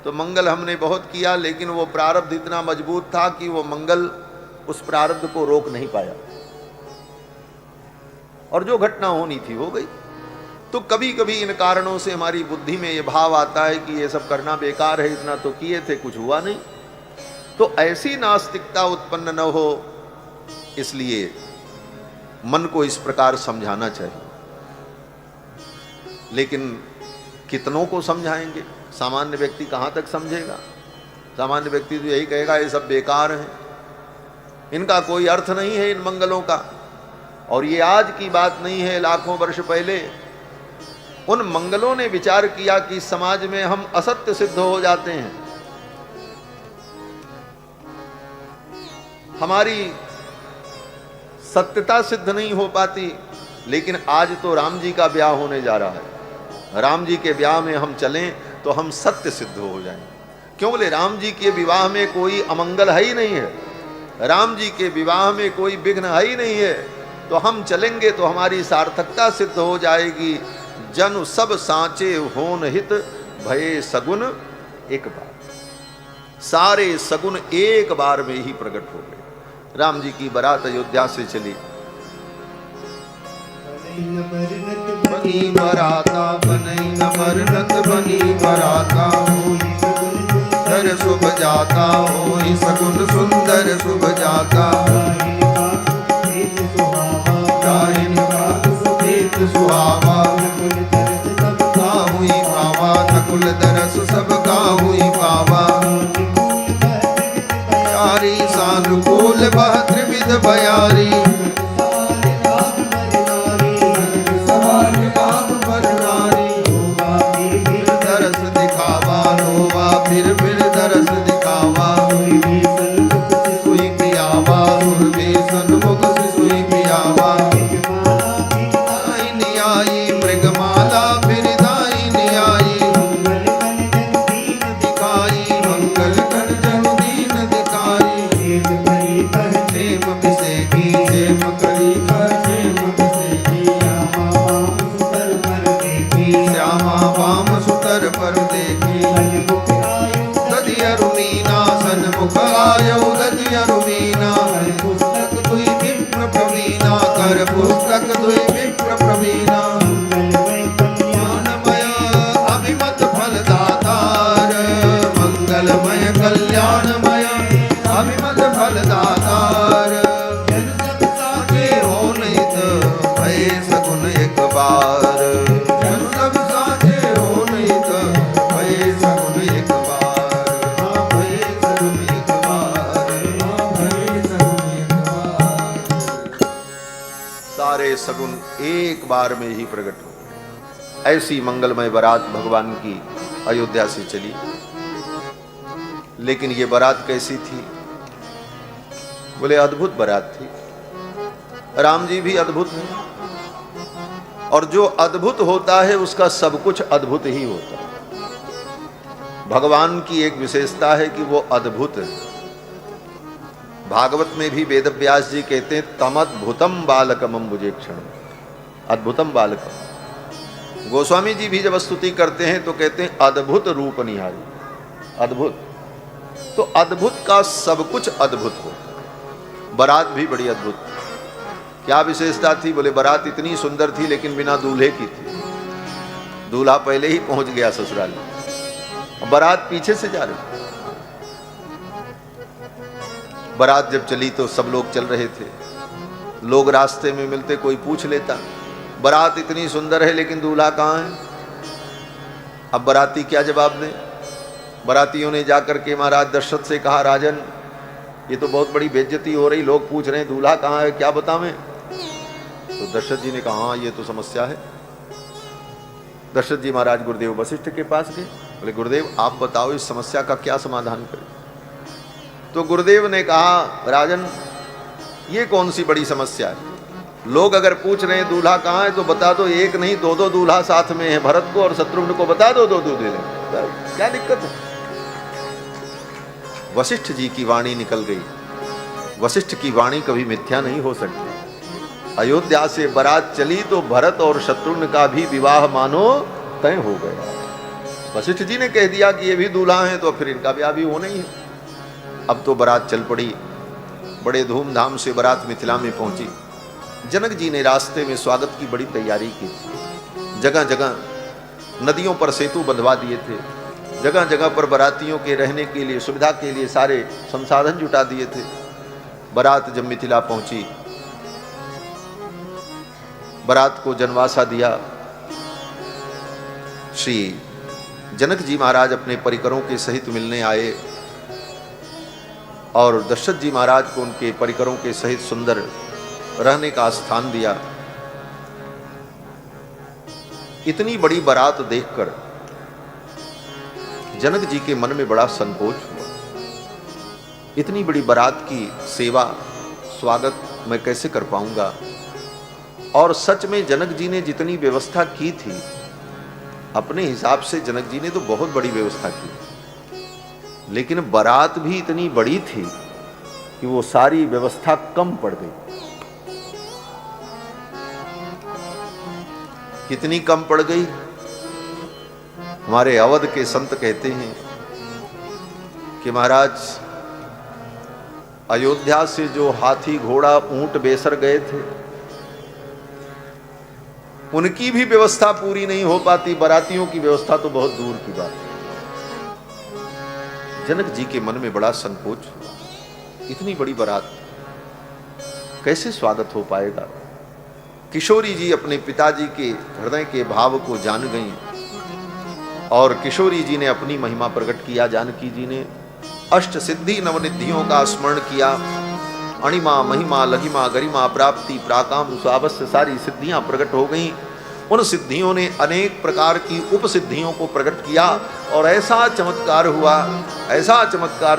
तो मंगल हमने बहुत किया, लेकिन वो प्रारब्ध इतना मजबूत था कि वो मंगल उस प्रारब्ध को रोक नहीं पाया और जो घटना होनी थी हो गई। तो कभी कभी इन कारणों से हमारी बुद्धि में ये भाव आता है कि ये सब करना बेकार है, इतना तो किए थे, कुछ हुआ नहीं। तो ऐसी नास्तिकता उत्पन्न न हो, इसलिए मन को इस प्रकार समझाना चाहिए। लेकिन कितनों को समझाएंगे? सामान्य व्यक्ति कहां तक समझेगा? सामान्य व्यक्ति तो यही कहेगा ये सब बेकार है, इनका कोई अर्थ नहीं है इन मंगलों का। और ये आज की बात नहीं है, लाखों वर्ष पहले उन मंगलों ने विचार किया कि समाज में हम असत्य सिद्ध हो जाते हैं, हमारी सत्यता सिद्ध नहीं हो पाती। लेकिन आज तो राम जी का ब्याह होने जा रहा है, राम जी के ब्याह में हम चलें तो हम सत्य सिद्ध हो जाएंगे। क्यों? बोले राम जी के विवाह में कोई अमंगल है ही नहीं है, राम जी के विवाह में कोई विघ्न है ही नहीं है। तो हम चलेंगे तो हमारी सार्थकता सिद्ध हो जाएगी। जन सब सांचे होन हित भये सगुन एक बार। सारे सगुन एक बार में ही प्रकट हो गए। राम जी की बारात अयोध्या से चली। बनी बराता बनई न बरनत बनी बराता, सुंदर शुभ जाता होई सगुन सुंदर शुभ जाता। गायन का सुखेत सुहावा, हुई पावा नकुल दरस सब का हुई पावा। यारी सानुकूल बह त्रिविध बयारी, दरस दिखावा रोवा फिर दरस दिखावा। सुई पियावा सुरभि सन्मुख से सुई पियावा। आई मृगमाला फिर दाई न्यायी, दिखाई मंगल कर जन दीन दिखाई। क्षेम बिसेकी क्षेम करी कर क्षेम बिसेकी, श्यामा वाम सुतर पर देखी। दधियरु मीना सन्मुख आयो दधियरु मीना, पुस्तक दुई विप्र प्रवीणा कर पुस्तक दुई विप्र प्रवीणा। ज्ञानमय अभिमत फलदातार, मंगलमय कल्याणमय अभिमत फलदातार। जन सब साचे हो नित भये सगुन एक बार, जन सब साचे हो नित भये सगुन एक बार। हाँ भये सगुन एक बार, हाँ भये सगुन एक बार। सारे सगुन एक बार में ही प्रकट हो। ऐसी मंगलमय बारात भगवान की अयोध्या से चली। लेकिन ये बारात कैसी थी? बोले अद्भुत बारात थी। राम जी भी अद्भुत हैं, और जो अद्भुत होता है उसका सब कुछ अद्भुत ही होता है। भगवान की एक विशेषता है कि वो अद्भुत है। भागवत में भी वेद व्यास जी कहते हैं तमद्भुतम बालकम अम्बुजेक्षण, अद्भुतम बालकम। गोस्वामी जी भी जब स्तुति करते हैं तो कहते हैं अद्भुत रूप निहारी, अद्भुत। तो अद्भुत का सब कुछ अद्भुत हो। बारात भी बड़ी अद्भुत थी। क्या विशेषता थी? बोले बारात इतनी सुंदर थी लेकिन बिना दूल्हे की थी। दूल्हा पहले ही पहुंच गया ससुराल, बारात पीछे से जा रही। बारात जब चली तो सब लोग चल रहे थे। लोग रास्ते में मिलते कोई पूछ लेता, बारात इतनी सुंदर है लेकिन दूल्हा कहाँ है? अब बाराती क्या जवाब दें? बारातियों ने जाकर के महाराज दशरथ से कहा, राजन ये तो बहुत बड़ी बेइज्जती हो रही, लोग पूछ रहे हैं दूल्हा कहाँ है, क्या बतावें? तो दशरथ जी ने कहा, हाँ ये तो समस्या है। दशरथ जी महाराज गुरुदेव वशिष्ठ के पास गए। बोले गुरुदेव आप बताओ इस समस्या का क्या समाधान करें? तो गुरुदेव ने कहा, राजन ये कौन सी बड़ी समस्या है? लोग अगर पूछ रहे हैं दूल्हा कहाँ है तो बता दो, एक नहीं दो दो दूल्हा साथ में है, भरत को और शत्रुघ्न को बता दो, दो दूल्हे लें, क्या दिक्कत है? वशिष्ठ जी की वाणी निकल गई। वशिष्ठ की वाणी कभी मिथ्या नहीं हो सकती। अयोध्या से बारात चली तो भरत और शत्रुघ्न का भी विवाह मानो तय हो गया। वशिष्ठ जी ने कह दिया कि ये भी दूल्हा हैं तो फिर इनका ब्याह भी होना ही है। अब तो बारात चल पड़ी। बड़े धूमधाम से बारात मिथिला में पहुंची। जनक जी ने रास्ते में स्वागत की बड़ी तैयारी की थी। जगह जगह नदियों पर सेतु बंधवा दिए थे। जगह जगह पर बारातियों के रहने के लिए, सुविधा के लिए सारे संसाधन जुटा दिए थे। बारात जब मिथिला पहुंची, बारात को जनवासा दिया। श्री जनक जी महाराज अपने परिकरों के सहित मिलने आए और दशरथ जी महाराज को उनके परिकरों के सहित सुंदर रहने का स्थान दिया। इतनी बड़ी बारात देखकर जनक जी के मन में बड़ा संकोच हुआ। इतनी बड़ी बारात की सेवा स्वागत मैं कैसे कर पाऊंगा? और सच में जनक जी ने जितनी व्यवस्था की थी, अपने हिसाब से जनक जी ने तो बहुत बड़ी व्यवस्था की, लेकिन बारात भी इतनी बड़ी थी कि वो सारी व्यवस्था कम पड़ गई। कितनी कम पड़ गई? हमारे अवध के संत कहते हैं कि महाराज अयोध्या से जो हाथी घोड़ा ऊंट बेसर गए थे, उनकी भी व्यवस्था पूरी नहीं हो पाती, बारातियों की व्यवस्था तो बहुत दूर की बात है। जनक जी के मन में बड़ा संकोच हुआ। इतनी बड़ी बारात कैसे स्वागत हो पाएगा? किशोरी जी अपने पिताजी के हृदय के भाव को जान गईं और किशोरी जी ने अपनी महिमा प्रकट किया। जानकी जी ने अष्ट सिद्धि नवनिधियों का स्मरण किया। अणिमा महिमा लघिमा गरिमा प्राप्ति प्राकाम स्वावस्य सारी सिद्धियां प्रकट हो गईं। उन सिद्धियों ने अनेक प्रकार की उपसिद्धियों को प्रकट किया और ऐसा चमत्कार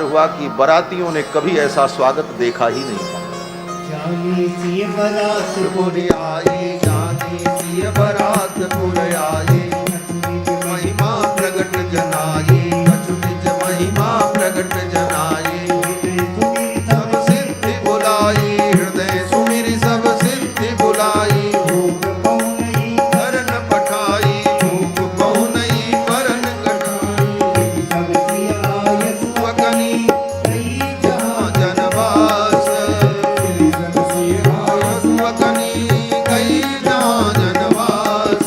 हुआ कि बारातियों ने कभी ऐसा स्वागत देखा ही नहीं था। जानी सी बारातपुर आई, जानी सी बारातपुर आई, महिमा प्रगट जनाई, कछु निज महिमा प्रगट जनाई, सब सिद्धि बुलाई, हृदय सुमिर सब सिद्धि बुलाई, करन पठाई, भूख बहु नहीं करन कठाई, सुवकनी जहाँ जनवास, सुवकनी गई जहाँ जनवास,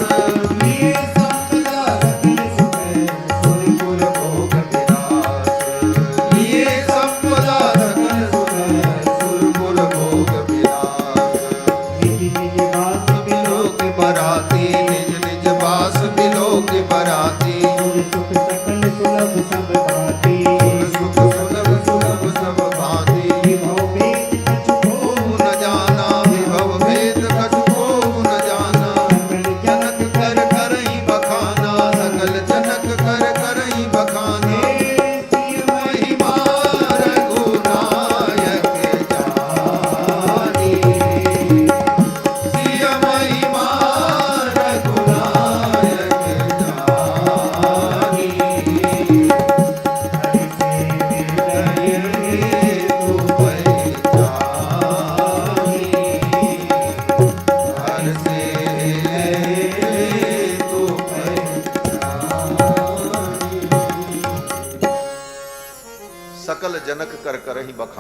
सुरपुर सकल जनक कर करहि बखान।